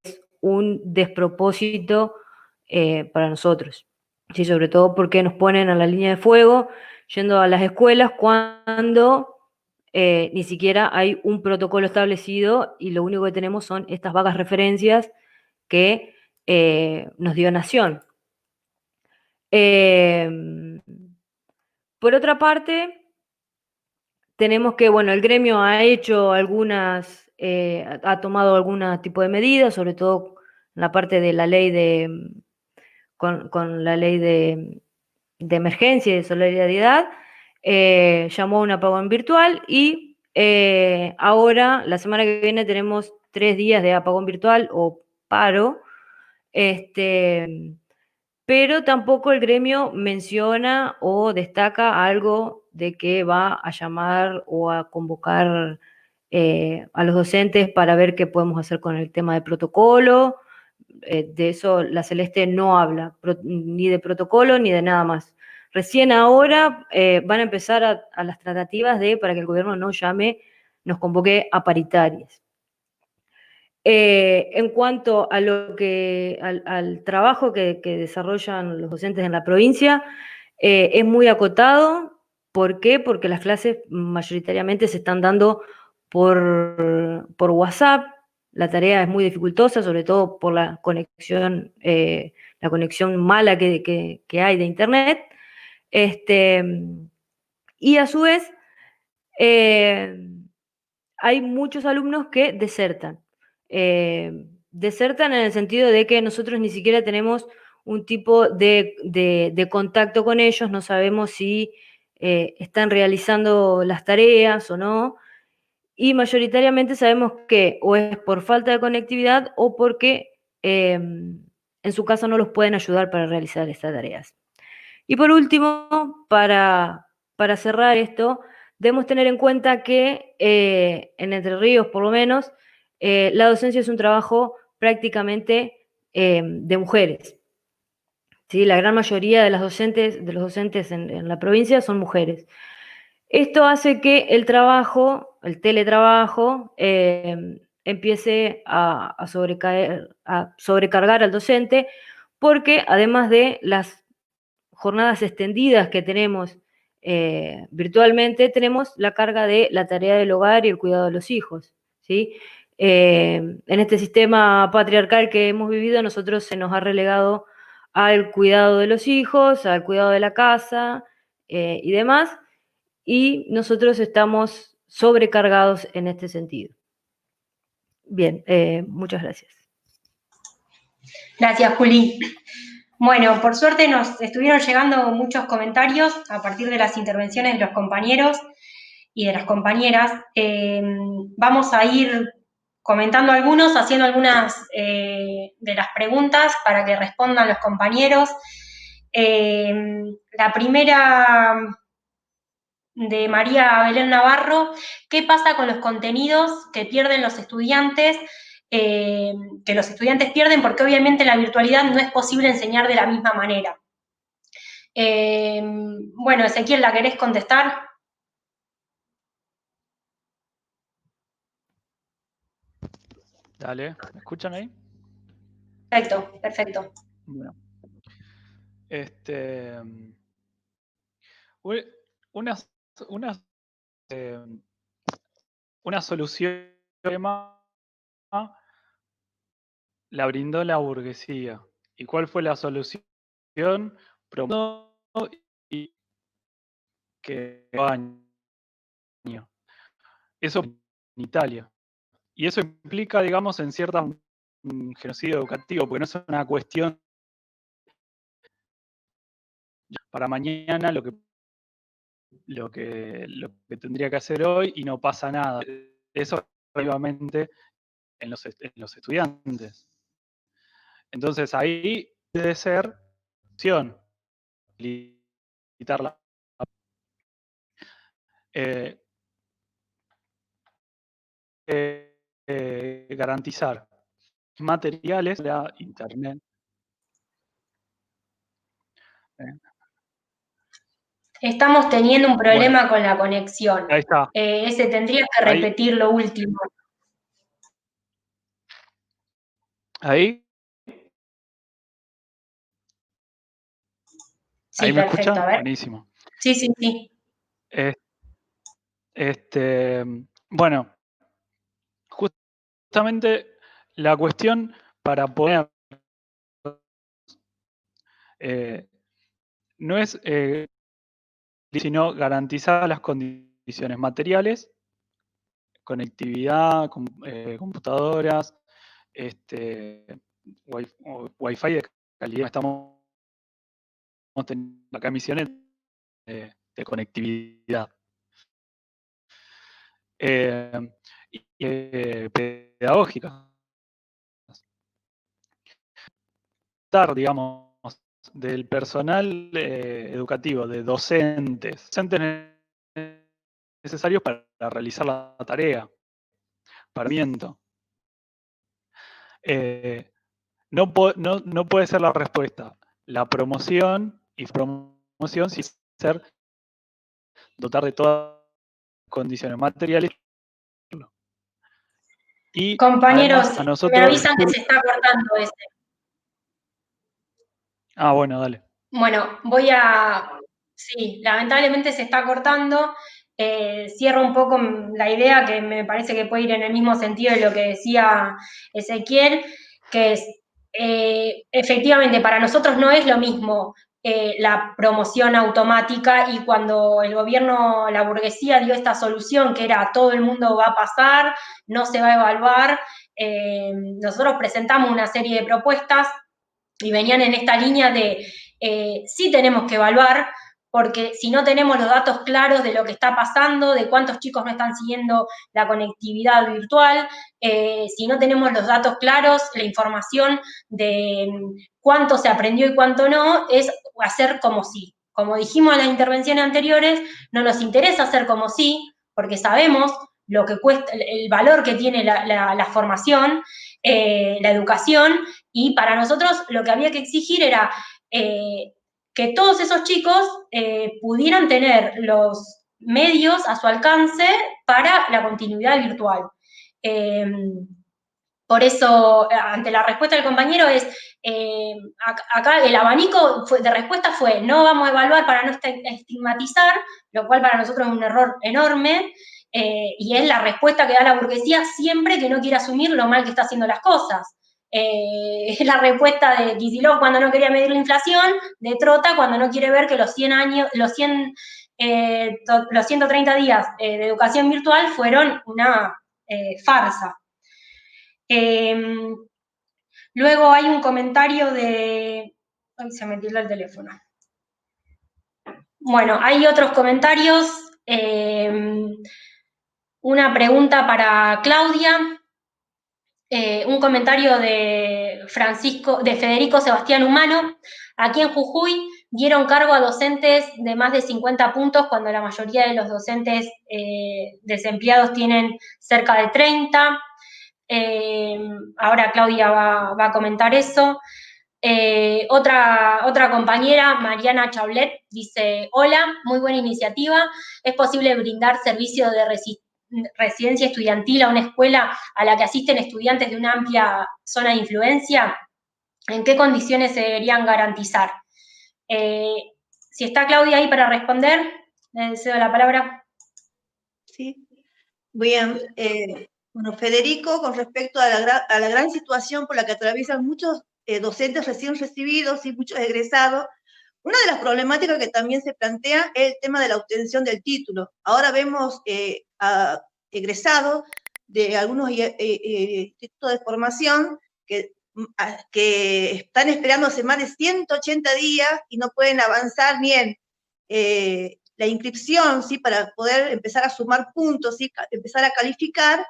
un despropósito para nosotros. Sí, sobre todo porque nos ponen a la línea de fuego yendo a las escuelas cuando ni siquiera hay un protocolo establecido y lo único que tenemos son estas vagas referencias que nos dio Nación. Por otra parte, tenemos que, bueno, el gremio ha hecho ha tomado algún tipo de medidas, sobre todo en la parte de la ley con la ley de emergencia y de solidaridad, llamó a un apagón virtual y ahora, la semana que viene, tenemos 3 días de apagón virtual o paro, pero tampoco el gremio menciona o destaca algo de que va a llamar o a convocar a los docentes para ver qué podemos hacer con el tema de protocolo. De eso la Celeste no habla, ni de protocolo ni de nada más. Recién ahora van a empezar a las tratativas para que el gobierno nos convoque a paritarias. En cuanto a al trabajo que desarrollan los docentes en la provincia, es muy acotado. ¿Por qué? Porque las clases mayoritariamente se están dando por WhatsApp. La tarea es muy dificultosa, sobre todo por la conexión mala que hay de internet. Y a su vez, hay muchos alumnos que desertan. Desertan en el sentido de que nosotros ni siquiera tenemos un tipo de contacto con ellos, no sabemos si están realizando las tareas o no, y mayoritariamente sabemos que o es por falta de conectividad o porque en su casa no los pueden ayudar para realizar estas tareas. Y por último, para cerrar esto, debemos tener en cuenta que en Entre Ríos, por lo menos, la docencia es un trabajo prácticamente de mujeres. ¿Sí? La gran mayoría de los docentes en la provincia son mujeres. Esto hace que el teletrabajo, empiece a sobrecargar al docente, porque además de las jornadas extendidas que tenemos virtualmente, tenemos la carga de la tarea del hogar y el cuidado de los hijos, ¿sí? En este sistema patriarcal que hemos vivido, a nosotros se nos ha relegado al cuidado de los hijos, al cuidado de la casa y demás, y nosotros estamos sobrecargados en este sentido. Bien, muchas gracias. Gracias, Juli. Bueno, por suerte nos estuvieron llegando muchos comentarios a partir de las intervenciones de los compañeros y de las compañeras. Vamos a ir comentando algunos, haciendo algunas de las preguntas para que respondan los compañeros. La primera de María Belén Navarro: ¿qué pasa con los contenidos que pierden los estudiantes? Que los estudiantes pierden porque obviamente en la virtualidad no es posible enseñar de la misma manera. Bueno, Ezequiel, ¿la querés contestar? Dale, ¿me escuchan ahí? Perfecto, perfecto. Bueno. Una solución la brindó la burguesía. ¿Y cuál fue la solución? Promover y que año. Eso en Italia. Y eso implica, digamos, en cierta un genocidio educativo, porque no es una cuestión para mañana lo que tendría que hacer hoy y no pasa nada. Eso realmente en los estudiantes. Entonces ahí debe ser opción limitar garantizar materiales de internet. Estamos teniendo un problema con la conexión. Ahí está. Ese tendría que repetir lo último. ¿Ahí? Sí, ¿Ahí me perfecto, escuchan? a ver. Buenísimo. Sí, sí, sí. Bueno, justamente la cuestión para poder no es sino garantizar las condiciones materiales, conectividad, computadoras, Wi-Fi de calidad. Estamos teniendo acá misiones de conectividad. Pedagógicas. Digamos, del personal educativo, de docentes necesarios para realizar la tarea. No puede ser la respuesta la promoción y promoción sin ser dotar de todas las condiciones materiales. Y compañeros, además, a nosotros, me avisan que se está cortando ese. Ah, bueno, dale. Bueno, sí, lamentablemente se está cortando. Cierro un poco la idea, que me parece que puede ir en el mismo sentido de lo que decía Ezequiel, que es, efectivamente, para nosotros no es lo mismo la promoción automática, y cuando el gobierno, la burguesía dio esta solución, que era todo el mundo va a pasar, no se va a evaluar, nosotros presentamos una serie de propuestas y venían en esta línea de sí tenemos que evaluar, porque si no tenemos los datos claros de lo que está pasando, de cuántos chicos no están siguiendo la conectividad virtual, si no tenemos los datos claros, la información de cuánto se aprendió y cuánto no, es hacer como sí. Como dijimos en las intervenciones anteriores, no nos interesa hacer como sí, porque sabemos lo que cuesta, el valor que tiene la formación, la educación, y para nosotros lo que había que exigir era que todos esos chicos pudieran tener los medios a su alcance para la continuidad virtual. Por eso, ante la respuesta del compañero es, acá el abanico de respuesta fue, no vamos a evaluar para no estigmatizar, lo cual para nosotros es un error enorme, y es la respuesta que da la burguesía siempre que no quiere asumir lo mal que está haciendo las cosas. Es la respuesta de Kicillof cuando no quería medir la inflación, de Trota cuando no quiere ver que los 130 días de educación virtual fueron una farsa. Luego hay un comentario de... Ay, se me tiró el teléfono. Bueno, hay otros comentarios. Una pregunta para Claudia. Un comentario de Federico Sebastián Humano. Aquí en Jujuy dieron cargo a docentes de más de 50 puntos cuando la mayoría de los docentes desempleados tienen cerca de 30. Ahora Claudia va a comentar eso. Otra compañera, Mariana Chaulet, dice, hola, muy buena iniciativa. ¿Es posible brindar servicio de residencia estudiantil a una escuela a la que asisten estudiantes de una amplia zona de influencia? ¿En qué condiciones se deberían garantizar? Si está Claudia ahí para responder, le cedo la palabra. Sí, bien. Bueno, Federico, con respecto a la gran situación por la que atraviesan muchos docentes recién recibidos y muchos egresados, una de las problemáticas que también se plantea es el tema de la obtención del título. Ahora vemos a egresados de algunos institutos de formación que están esperando hace más de 180 días y no pueden avanzar ni en la inscripción, ¿sí? Para poder empezar a sumar puntos, ¿sí? Empezar a calificar,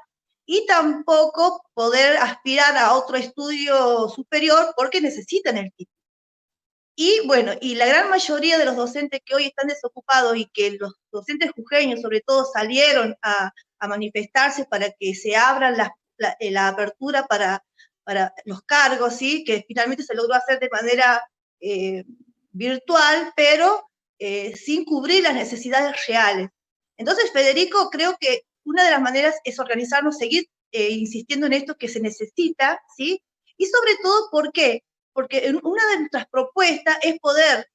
y tampoco poder aspirar a otro estudio superior porque necesitan el título. Y bueno, y la gran mayoría de los docentes que hoy están desocupados y que los docentes jujeños sobre todo salieron a manifestarse para que se abran la apertura para los cargos, ¿sí? Que finalmente se logró hacer de manera virtual, pero sin cubrir las necesidades reales. Entonces, Federico, creo que una de las maneras es organizarnos, seguir insistiendo en esto que se necesita, ¿sí? Y sobre todo, ¿por qué? Porque una de nuestras propuestas es poder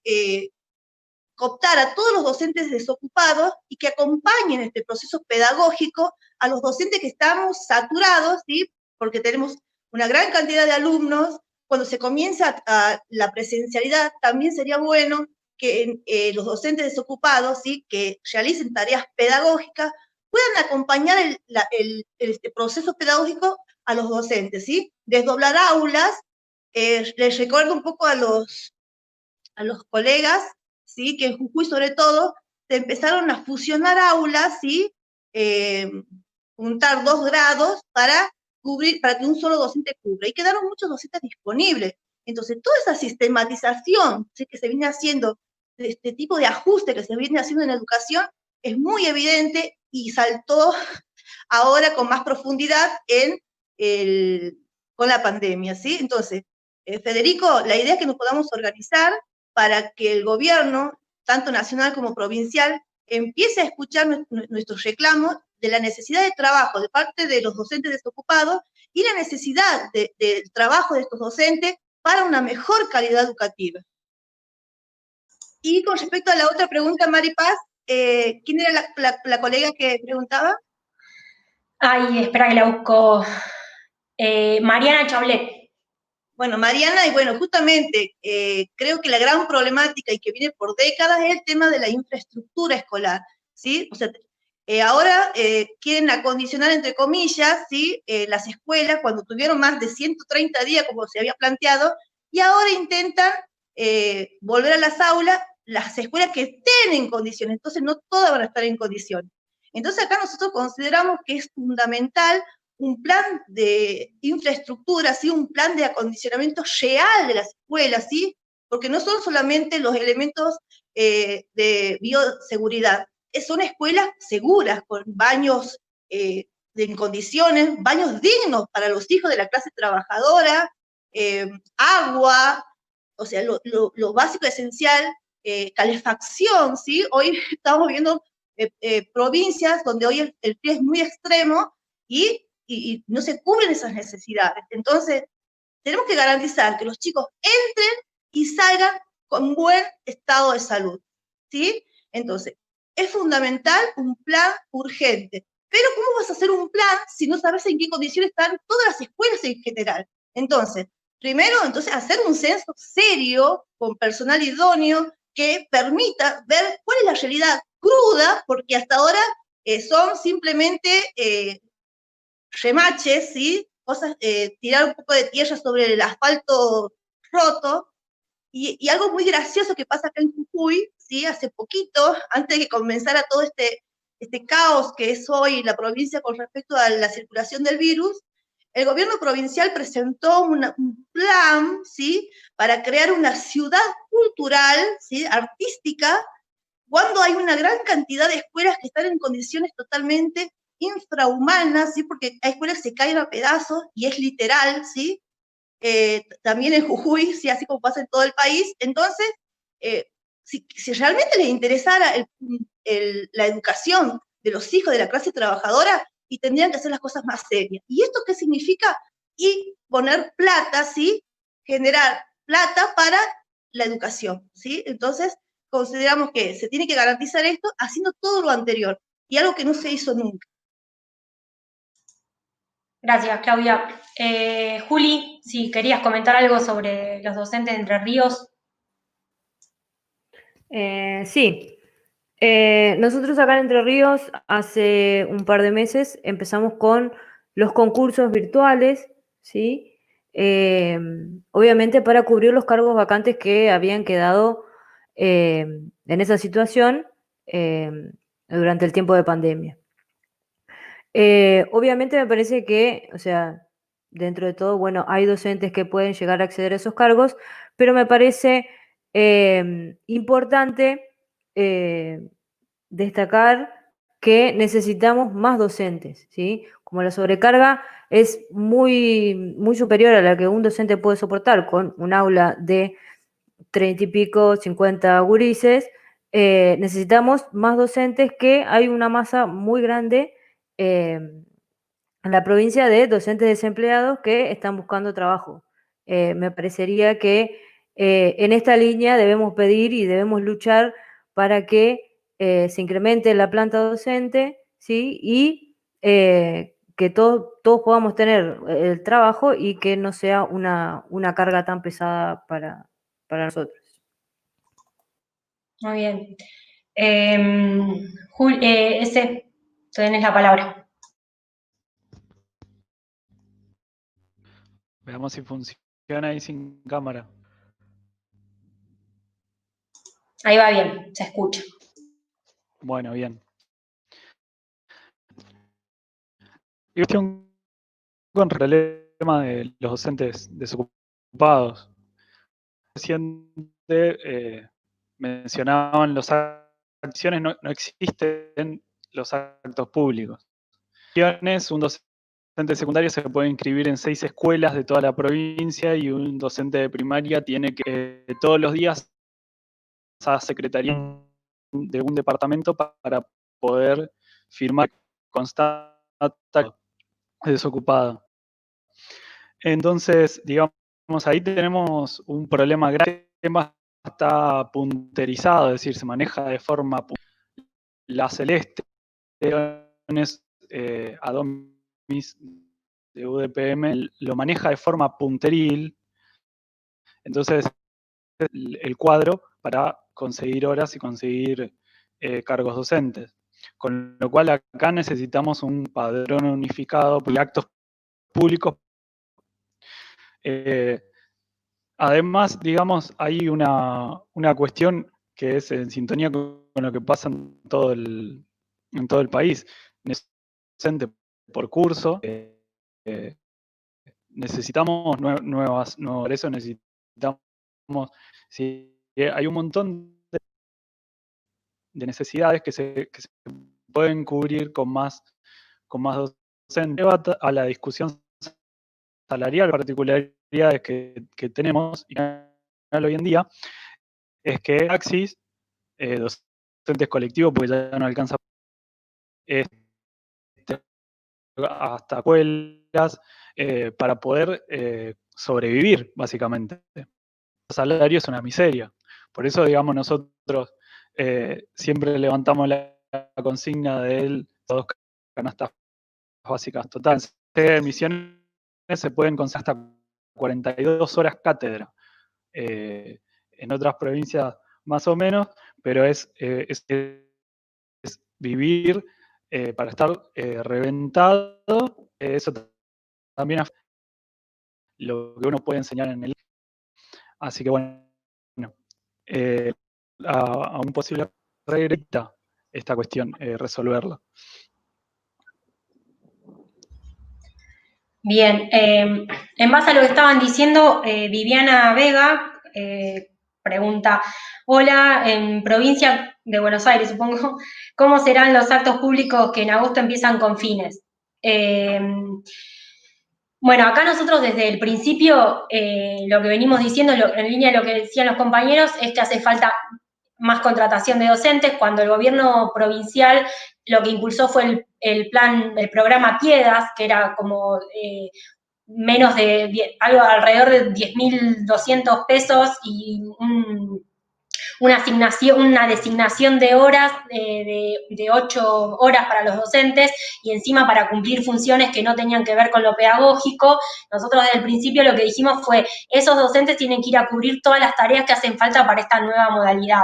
cooptar a todos los docentes desocupados y que acompañen este proceso pedagógico a los docentes que estamos saturados, ¿sí? Porque tenemos una gran cantidad de alumnos. Cuando se comienza la presencialidad, también sería bueno que los docentes desocupados, ¿sí? Que realicen tareas pedagógicas, puedan acompañar este proceso pedagógico a los docentes, ¿sí? Desdoblar aulas. Les recuerdo un poco a los colegas, ¿sí? Que en Jujuy sobre todo se empezaron a fusionar aulas, ¿sí? Juntar 2 grados para que un solo docente cubra, y quedaron muchos docentes disponibles. Entonces, toda esa sistematización, ¿sí? Que se viene haciendo, este tipo de ajuste que se viene haciendo en educación, es muy evidente y saltó ahora con más profundidad con la pandemia, ¿sí? Entonces, Federico, la idea es que nos podamos organizar para que el gobierno, tanto nacional como provincial, empiece a escuchar nuestros reclamos de la necesidad de trabajo de parte de los docentes desocupados y la necesidad del trabajo de estos docentes para una mejor calidad educativa. Y con respecto a la otra pregunta, Mari Paz, ¿quién era la colega que preguntaba? Ay, espera que la busco. Mariana Chaulet. Bueno, Mariana, y bueno, justamente creo que la gran problemática y que viene por décadas es el tema de la infraestructura escolar, ¿sí? O sea, ahora quieren acondicionar, entre comillas, ¿sí? Las escuelas, cuando tuvieron más de 130 días, como se había planteado, y ahora intentan volver a las aulas las escuelas que estén en condiciones, entonces no todas van a estar en condiciones. Entonces acá nosotros consideramos que es fundamental un plan de infraestructura, ¿sí? Un plan de acondicionamiento real de las escuelas, ¿sí? Porque no son solamente los elementos de bioseguridad, son escuelas seguras, con baños en condiciones, baños dignos para los hijos de la clase trabajadora, agua, o sea, lo básico esencial, calefacción, ¿sí? Hoy estamos viendo provincias donde hoy el frío es muy extremo y no se cubren esas necesidades. Entonces, tenemos que garantizar que los chicos entren y salgan con buen estado de salud, ¿sí? Entonces, es fundamental un plan urgente. Pero ¿cómo vas a hacer un plan si no sabes en qué condiciones están todas las escuelas en general? Entonces, primero, hacer un censo serio, con personal idóneo, que permita ver cuál es la realidad cruda, porque hasta ahora son simplemente remaches, ¿sí? Cosas, tirar un poco de tierra sobre el asfalto roto, y algo muy gracioso que pasa acá en Jujuy, ¿sí? Hace poquito, antes de que comenzara todo este caos que es hoy la provincia con respecto a la circulación del virus, el gobierno provincial presentó un plan, ¿sí? Para crear una ciudad cultural, ¿sí? Artística, cuando hay una gran cantidad de escuelas que están en condiciones totalmente infrahumanas, ¿sí? Porque hay escuelas que se caen a pedazos, y es literal, ¿sí? También en Jujuy, ¿sí? Así como pasa en todo el país. Entonces, si realmente les interesara la educación de los hijos de la clase trabajadora, y tendrían que hacer las cosas más serias. ¿Y esto qué significa? Y poner plata, ¿sí? Generar plata para la educación, ¿sí? Entonces, consideramos que se tiene que garantizar esto haciendo todo lo anterior, y algo que no se hizo nunca. Gracias, Claudia. Juli, si querías comentar algo sobre los docentes de Entre Ríos. Sí. Nosotros acá en Entre Ríos hace un par de meses empezamos con los concursos virtuales, ¿sí? Obviamente para cubrir los cargos vacantes que habían quedado en esa situación durante el tiempo de pandemia. Obviamente me parece que, o sea, dentro de todo, bueno, hay docentes que pueden llegar a acceder a esos cargos, pero me parece importante destacar que necesitamos más docentes, ¿sí? Como la sobrecarga es muy, muy superior a la que un docente puede soportar con un aula de 30 y pico, 50 gurises, necesitamos más docentes, que hay una masa muy grande en la provincia de docentes desempleados que están buscando trabajo. Me parecería que en esta línea debemos pedir y debemos luchar para que se incremente la planta docente, ¿sí? Y que todos podamos tener el trabajo y que no sea una carga tan pesada para nosotros. Muy bien. Tenés la palabra. Veamos si funciona ahí sin cámara. Ahí va bien, se escucha. Bueno, bien. Y cuestión con el problema de los docentes desocupados. Reciente mencionaban las acciones, no existen los actos públicos. Un docente secundario se puede inscribir en 6 escuelas de toda la provincia, y un docente de primaria tiene que todos los días a secretaría de un departamento para poder firmar constata desocupado. Entonces, digamos, ahí tenemos un problema grave. El tema está punterizado, es decir, se maneja de forma la celeste Adomis de UDPM lo maneja de forma punteril. Entonces, el cuadro para conseguir horas y conseguir cargos docentes. Con lo cual acá necesitamos un padrón unificado de actos públicos Además, digamos, hay una cuestión que es en sintonía con lo que pasa en todo el país. Docente por curso, necesitamos por eso necesitamos, sí, hay un montón de necesidades que se pueden cubrir con más docentes. A la discusión salarial, particularidades que tenemos y hoy en día, es que Axis, docentes colectivos, porque ya no alcanza este, hasta escuelas, para poder sobrevivir, básicamente. El salario es una miseria. Por eso, digamos, nosotros siempre levantamos la consigna de dos canastas básicas totales. En Misiones se pueden conseguir hasta 42 horas cátedra. En otras provincias más o menos, pero es vivir para estar reventado. Eso también es lo que uno puede enseñar en el. Así que bueno, a un posible regreta esta cuestión, resolverla. Bien, en base a lo que estaban diciendo, Viviana Vega pregunta, hola, en provincia de Buenos Aires, supongo, ¿cómo serán los actos públicos que en agosto empiezan con fines? Bueno, acá nosotros desde el principio lo que venimos diciendo, en línea de lo que decían los compañeros, es que hace falta más contratación de docentes. Cuando el gobierno provincial lo que impulsó fue el programa Piedras, que era como menos de algo alrededor de 10.200 pesos y una designación de horas de 8 horas para los docentes y encima para cumplir funciones que no tenían que ver con lo pedagógico. Nosotros desde el principio lo que dijimos fue, esos docentes tienen que ir a cubrir todas las tareas que hacen falta para esta nueva modalidad.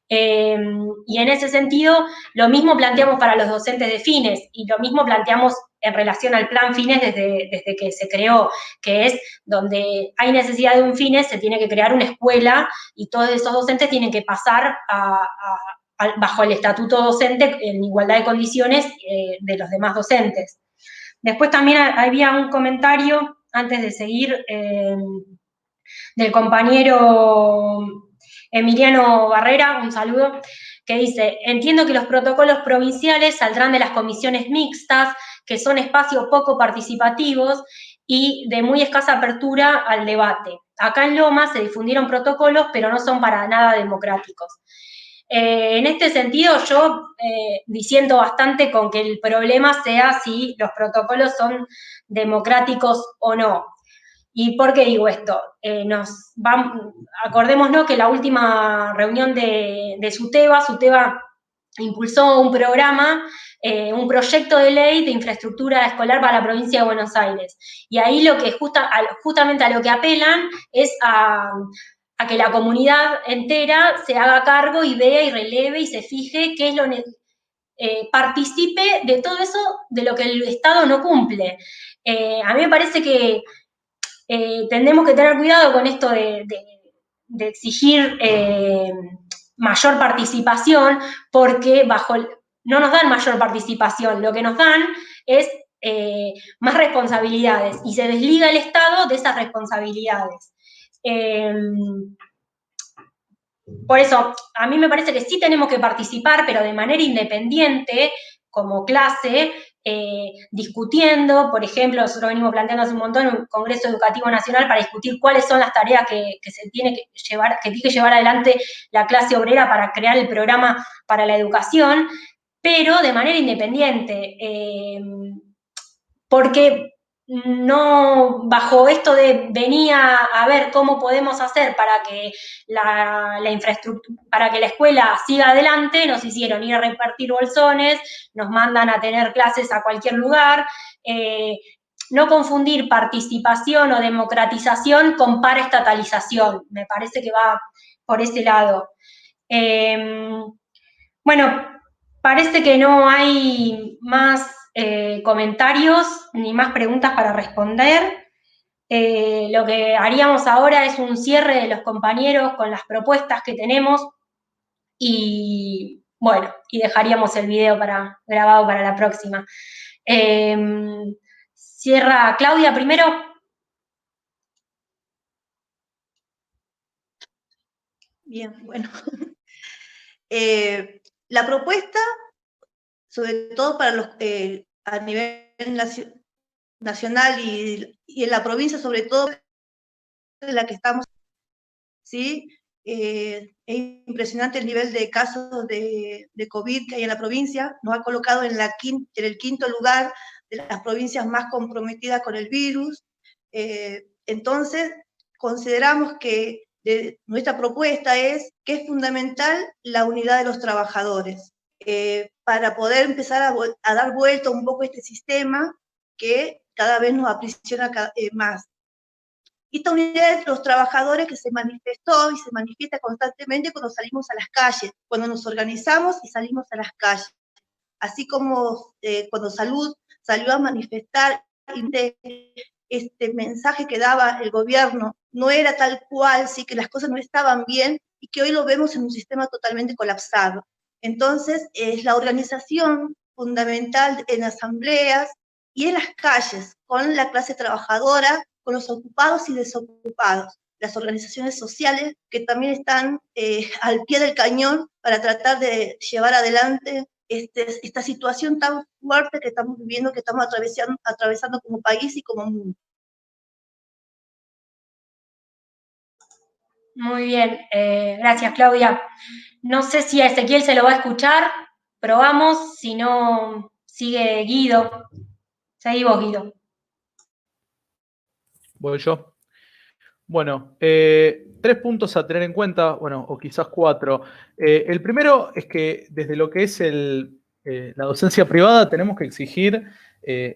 Y en ese sentido, lo mismo planteamos para los docentes de fines y lo mismo planteamos en relación al plan fines desde que se creó, que es donde hay necesidad de un fines, se tiene que crear una escuela y todos esos docentes tienen que pasar bajo el estatuto docente en igualdad de condiciones de los demás docentes. Después también había un comentario, antes de seguir, del compañero Emiliano Barrera, un saludo, que dice, entiendo que los protocolos provinciales saldrán de las comisiones mixtas, que son espacios poco participativos y de muy escasa apertura al debate. Acá en Loma se difundieron protocolos, pero no son para nada democráticos. En este sentido, yo disiento bastante con que el problema sea si los protocolos son democráticos o no. ¿Y por qué digo esto? Acordémonos que la última reunión de SUTEBA impulsó un programa, un proyecto de ley de infraestructura escolar para la provincia de Buenos Aires. Y ahí lo que justamente a lo que apelan es a que la comunidad entera se haga cargo y vea y releve y se fije qué es lo participe de todo eso de lo que el Estado no cumple. A mí me parece que tendremos que tener cuidado con esto de exigir mayor participación, porque no nos dan mayor participación, lo que nos dan es más responsabilidades y se desliga el Estado de esas responsabilidades. Por eso, a mí me parece que sí tenemos que participar, pero de manera independiente, como clase, discutiendo. Por ejemplo, nosotros venimos planteando hace un montón un Congreso Educativo Nacional para discutir cuáles son las tareas que se tiene que llevar adelante la clase obrera para crear el programa para la educación, pero de manera independiente. Porque no, bajo esto de venía a ver cómo podemos hacer para que la infraestructura, para que la escuela siga adelante, nos hicieron ir a repartir bolsones, nos mandan a tener clases a cualquier lugar. No confundir participación o democratización con paraestatalización. Me parece que va por ese lado. Bueno, parece que no hay más comentarios ni más preguntas para responder. Lo que haríamos ahora es un cierre de los compañeros con las propuestas que tenemos y bueno, y dejaríamos el video grabado para la próxima. Cierra Claudia primero. Bien, bueno. La propuesta, sobre todo para los a nivel nacional y en la provincia, sobre todo en la que estamos, ¿sí? Es impresionante el nivel de casos de COVID que hay en la provincia. Nos ha colocado en el quinto lugar de las provincias más comprometidas con el virus. Entonces, consideramos que nuestra propuesta es que es fundamental la unidad de los trabajadores para poder empezar a dar vuelta un poco a este sistema que cada vez nos aprisiona más. Esta unidad de los trabajadores que se manifestó y se manifiesta constantemente cuando salimos a las calles, cuando nos organizamos y salimos a las calles. Así como cuando Salud salió a manifestar este mensaje que daba el gobierno no era tal cual, sí que las cosas no estaban bien y que hoy lo vemos en un sistema totalmente colapsado. Entonces, es la organización fundamental en asambleas y en las calles, con la clase trabajadora, con los ocupados y desocupados, las organizaciones sociales que también están al pie del cañón para tratar de llevar adelante esta situación tan fuerte que estamos viviendo, que estamos atravesando como país y como mundo. Muy bien, gracias Claudia. No sé si a Ezequiel se lo va a escuchar, probamos, si no, sigue Guido. Seguí vos, Guido. Voy yo. Bueno, 3 puntos a tener en cuenta, bueno, o quizás 4. El primero es que desde lo que es la docencia privada tenemos que exigir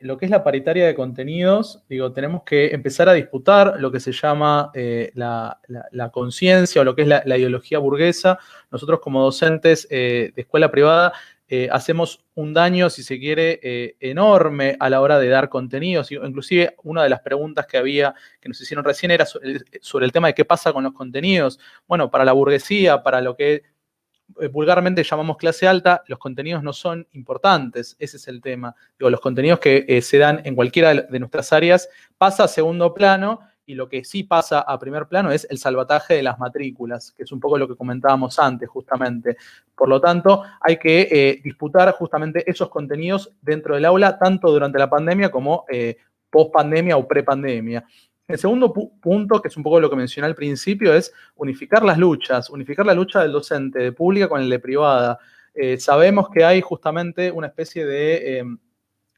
lo que es la paritaria de contenidos. Digo, tenemos que empezar a disputar lo que se llama la conciencia o lo que es la ideología burguesa. Nosotros como docentes de escuela privada hacemos un daño, si se quiere, enorme a la hora de dar contenidos. Inclusive una de las preguntas que nos hicieron recién era sobre el tema de qué pasa con los contenidos. Bueno, para la burguesía, para lo que vulgarmente llamamos clase alta, los contenidos no son importantes. Ese es el tema. Digo, los contenidos que se dan en cualquiera de nuestras áreas pasa a segundo plano y lo que sí pasa a primer plano es el salvataje de las matrículas, que es un poco lo que comentábamos antes, justamente. Por lo tanto, hay que disputar justamente esos contenidos dentro del aula, tanto durante la pandemia como post pandemia o pre-pandemia. El segundo punto, que es un poco lo que mencioné al principio, es unificar las luchas, unificar la lucha del docente de pública con el de privada. Sabemos que hay justamente una especie de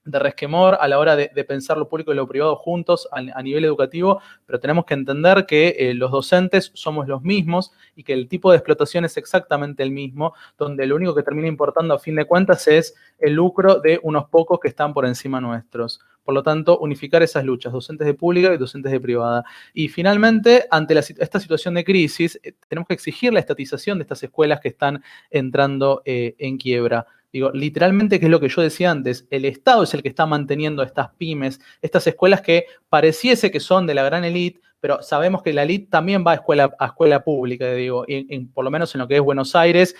resquemor a la hora de pensar lo público y lo privado juntos a nivel educativo, pero tenemos que entender que los docentes somos los mismos y que el tipo de explotación es exactamente el mismo, donde lo único que termina importando a fin de cuentas es el lucro de unos pocos que están por encima nuestros. Por lo tanto, unificar esas luchas, docentes de pública y docentes de privada. Y finalmente, ante esta situación de crisis, tenemos que exigir la estatización de estas escuelas que están entrando en quiebra. Digo, literalmente, que es lo que yo decía antes, el Estado es el que está manteniendo estas pymes, estas escuelas que pareciese que son de la gran élite, pero sabemos que la élite también va a escuela pública, digo, por lo menos en lo que es Buenos Aires,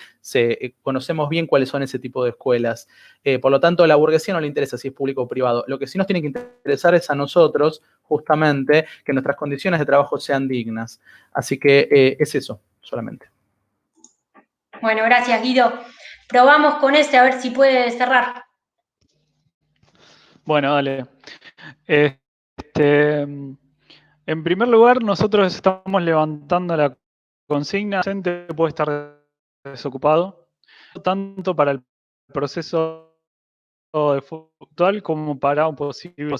conocemos bien cuáles son ese tipo de escuelas. Por lo tanto, a la burguesía no le interesa si es público o privado. Lo que sí nos tiene que interesar es a nosotros, justamente, que nuestras condiciones de trabajo sean dignas. Así que es eso, solamente. Bueno, gracias, Guido. Probamos con ese, a ver si puede cerrar. Bueno, dale. En primer lugar, nosotros estamos levantando la consigna: el docente puede estar desocupado, tanto para el proceso actual como para un posible.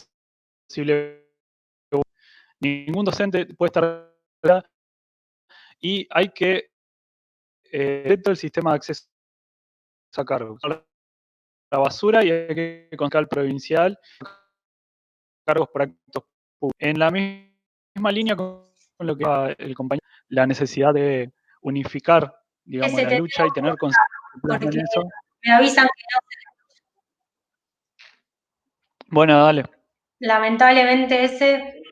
Ningún docente puede estar y hay que todo el sistema de acceso a cargos. La basura y hay que contar al provincial cargos por actos públicos. En la misma línea con lo que va el compañero, la necesidad de unificar, digamos, la lucha y tener porque en eso. Me avisan que no. Bueno, dale. Lamentablemente ese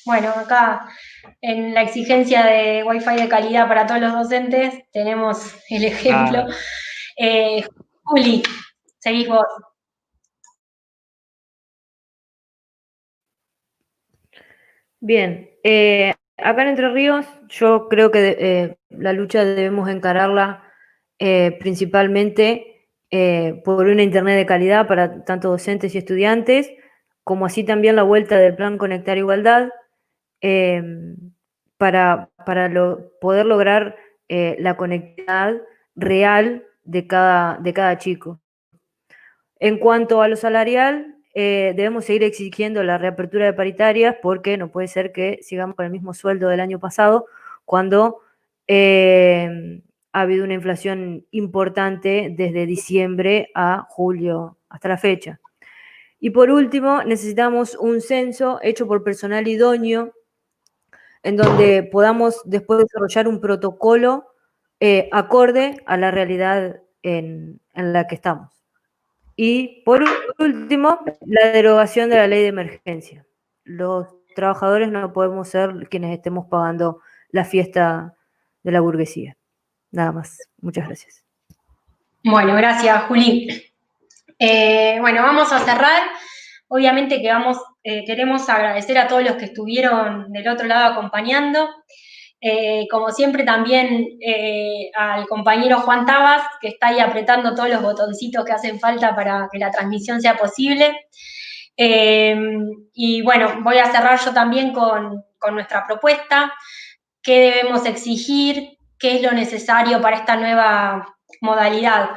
Bueno, acá en la exigencia de Wi-Fi de calidad para todos los docentes tenemos el ejemplo. Juli, seguís vos. Bien, acá en Entre Ríos yo creo que la lucha debemos encararla principalmente por una internet de calidad para tanto docentes y estudiantes, como así también la vuelta del Plan Conectar Igualdad, eh, para poder lograr la conectividad real de cada chico. En cuanto a lo salarial, debemos seguir exigiendo la reapertura de paritarias porque no puede ser que sigamos con el mismo sueldo del año pasado cuando ha habido una inflación importante desde diciembre a julio hasta la fecha. Y por último, necesitamos un censo hecho por personal idóneo en donde podamos después desarrollar un protocolo acorde a la realidad en la que estamos. Y por último, la derogación de la ley de emergencia. Los trabajadores no podemos ser quienes estemos pagando la fiesta de la burguesía. Nada más. Muchas gracias. Bueno, gracias, Juli. Bueno, vamos a cerrar. Obviamente que queremos agradecer a todos los que estuvieron del otro lado acompañando. Como siempre también al compañero Juan Tabas, que está ahí apretando todos los botoncitos que hacen falta para que la transmisión sea posible. Y bueno, voy a cerrar yo también con nuestra propuesta, qué debemos exigir, qué es lo necesario para esta nueva modalidad.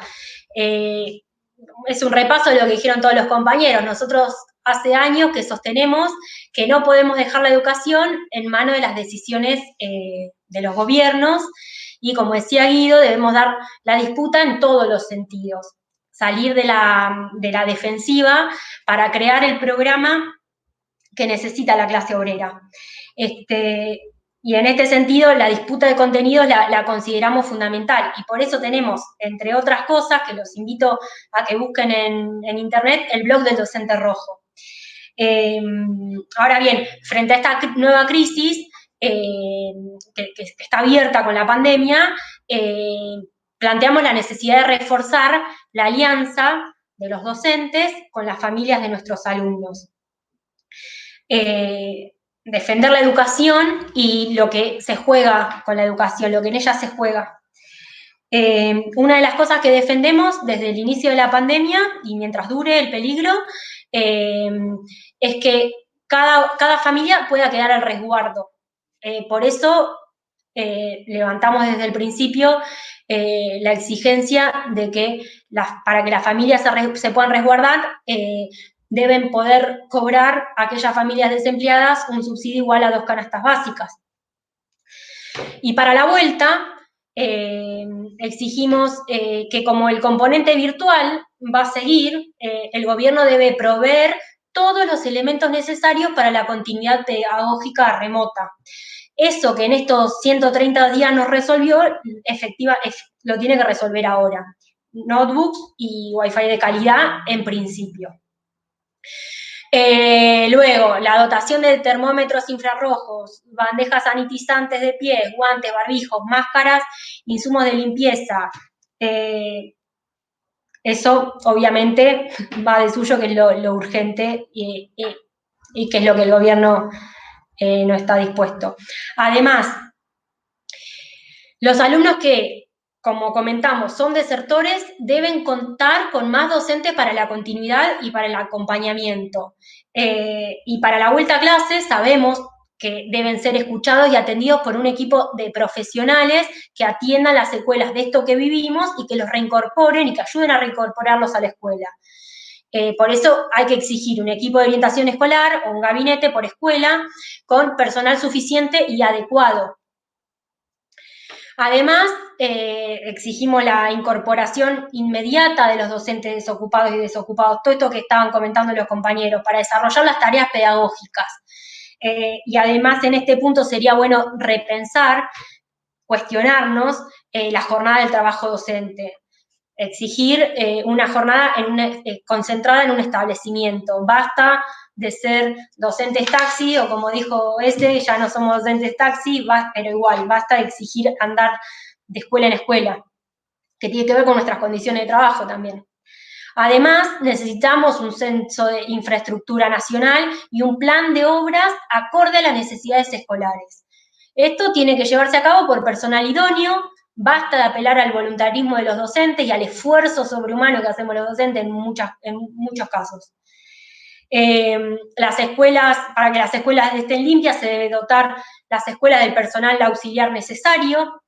Es un repaso de lo que dijeron todos los compañeros. Nosotros hace años que sostenemos que no podemos dejar la educación en manos de las decisiones de los gobiernos y, como decía Guido, debemos dar la disputa en todos los sentidos. Salir de la defensiva para crear el programa que necesita la clase obrera. Y en este sentido, la disputa de contenidos la consideramos fundamental. Y por eso tenemos, entre otras cosas, que los invito a que busquen en internet, el blog del docente rojo. Ahora bien, frente a esta nueva crisis que está abierta con la pandemia, planteamos la necesidad de reforzar la alianza de los docentes con las familias de nuestros alumnos. Defender la educación y lo que se juega con la educación, lo que en ella se juega. Una de las cosas que defendemos desde el inicio de la pandemia y mientras dure el peligro es que cada familia pueda quedar al resguardo. Por eso levantamos desde el principio la exigencia de que para que las familias se puedan resguardar, deben poder cobrar aquellas familias desempleadas un subsidio igual a 2 canastas básicas. Y para la vuelta, exigimos que como el componente virtual va a seguir, el gobierno debe proveer todos los elementos necesarios para la continuidad pedagógica remota. Eso que en estos 130 días nos resolvió, lo tiene que resolver ahora. Notebooks y Wi-Fi de calidad en principio. Luego, la dotación de termómetros infrarrojos, bandejas sanitizantes de pies, guantes, barbijos, máscaras, insumos de limpieza. Eso, obviamente, va de suyo, que es lo urgente y que es lo que el gobierno no está dispuesto. Además, los alumnos que, como comentamos, son desertores, deben contar con más docentes para la continuidad y para el acompañamiento. Y para la vuelta a clases sabemos que deben ser escuchados y atendidos por un equipo de profesionales que atiendan las secuelas de esto que vivimos y que los reincorporen y que ayuden a reincorporarlos a la escuela. Por eso hay que exigir un equipo de orientación escolar o un gabinete por escuela con personal suficiente y adecuado. Además, exigimos la incorporación inmediata de los docentes desocupados y desocupados, todo esto que estaban comentando los compañeros, para desarrollar las tareas pedagógicas. Y además, en este punto sería bueno repensar, cuestionarnos la jornada del trabajo docente. exigir una jornada concentrada en un establecimiento. Basta de ser docentes taxi, o como dijo ya no somos docentes taxi, pero igual, basta de exigir andar de escuela en escuela, que tiene que ver con nuestras condiciones de trabajo también. Además, necesitamos un censo de infraestructura nacional y un plan de obras acorde a las necesidades escolares. Esto tiene que llevarse a cabo por personal idóneo. Basta de apelar al voluntarismo de los docentes y al esfuerzo sobrehumano que hacemos los docentes en muchos casos. Para que las escuelas estén limpias, se debe dotar las escuelas del personal auxiliar necesario.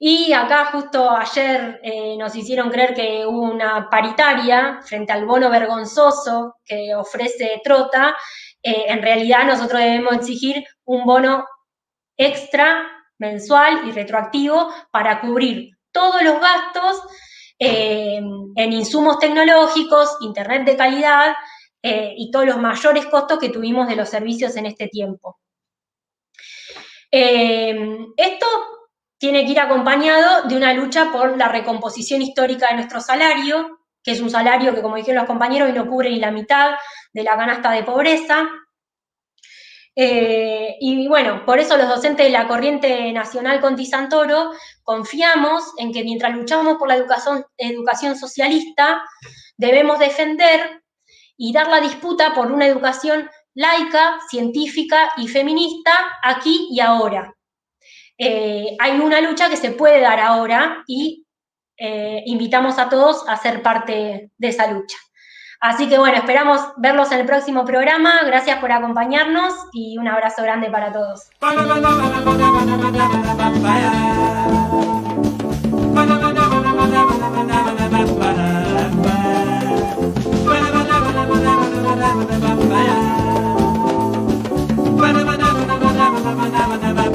Y acá justo ayer nos hicieron creer que hubo una paritaria frente al bono vergonzoso que ofrece Trota. En realidad nosotros debemos exigir un bono extra, mensual y retroactivo para cubrir todos los gastos en insumos tecnológicos, internet de calidad y todos los mayores costos que tuvimos de los servicios en este tiempo. Esto tiene que ir acompañado de una lucha por la recomposición histórica de nuestro salario, que es un salario que, como dijeron los compañeros, no cubre ni la mitad de la canasta de pobreza. Y bueno, por eso los docentes de la Corriente Nacional Conti Santoro confiamos en que mientras luchamos por la educación socialista, debemos defender y dar la disputa por una educación laica, científica y feminista aquí y ahora. Hay una lucha que se puede dar ahora y invitamos a todos a ser parte de esa lucha. Así que bueno, esperamos verlos en el próximo programa. Gracias por acompañarnos y un abrazo grande para todos. Ba-da-ba-da-ba-da-ba-da-ba-ba-ba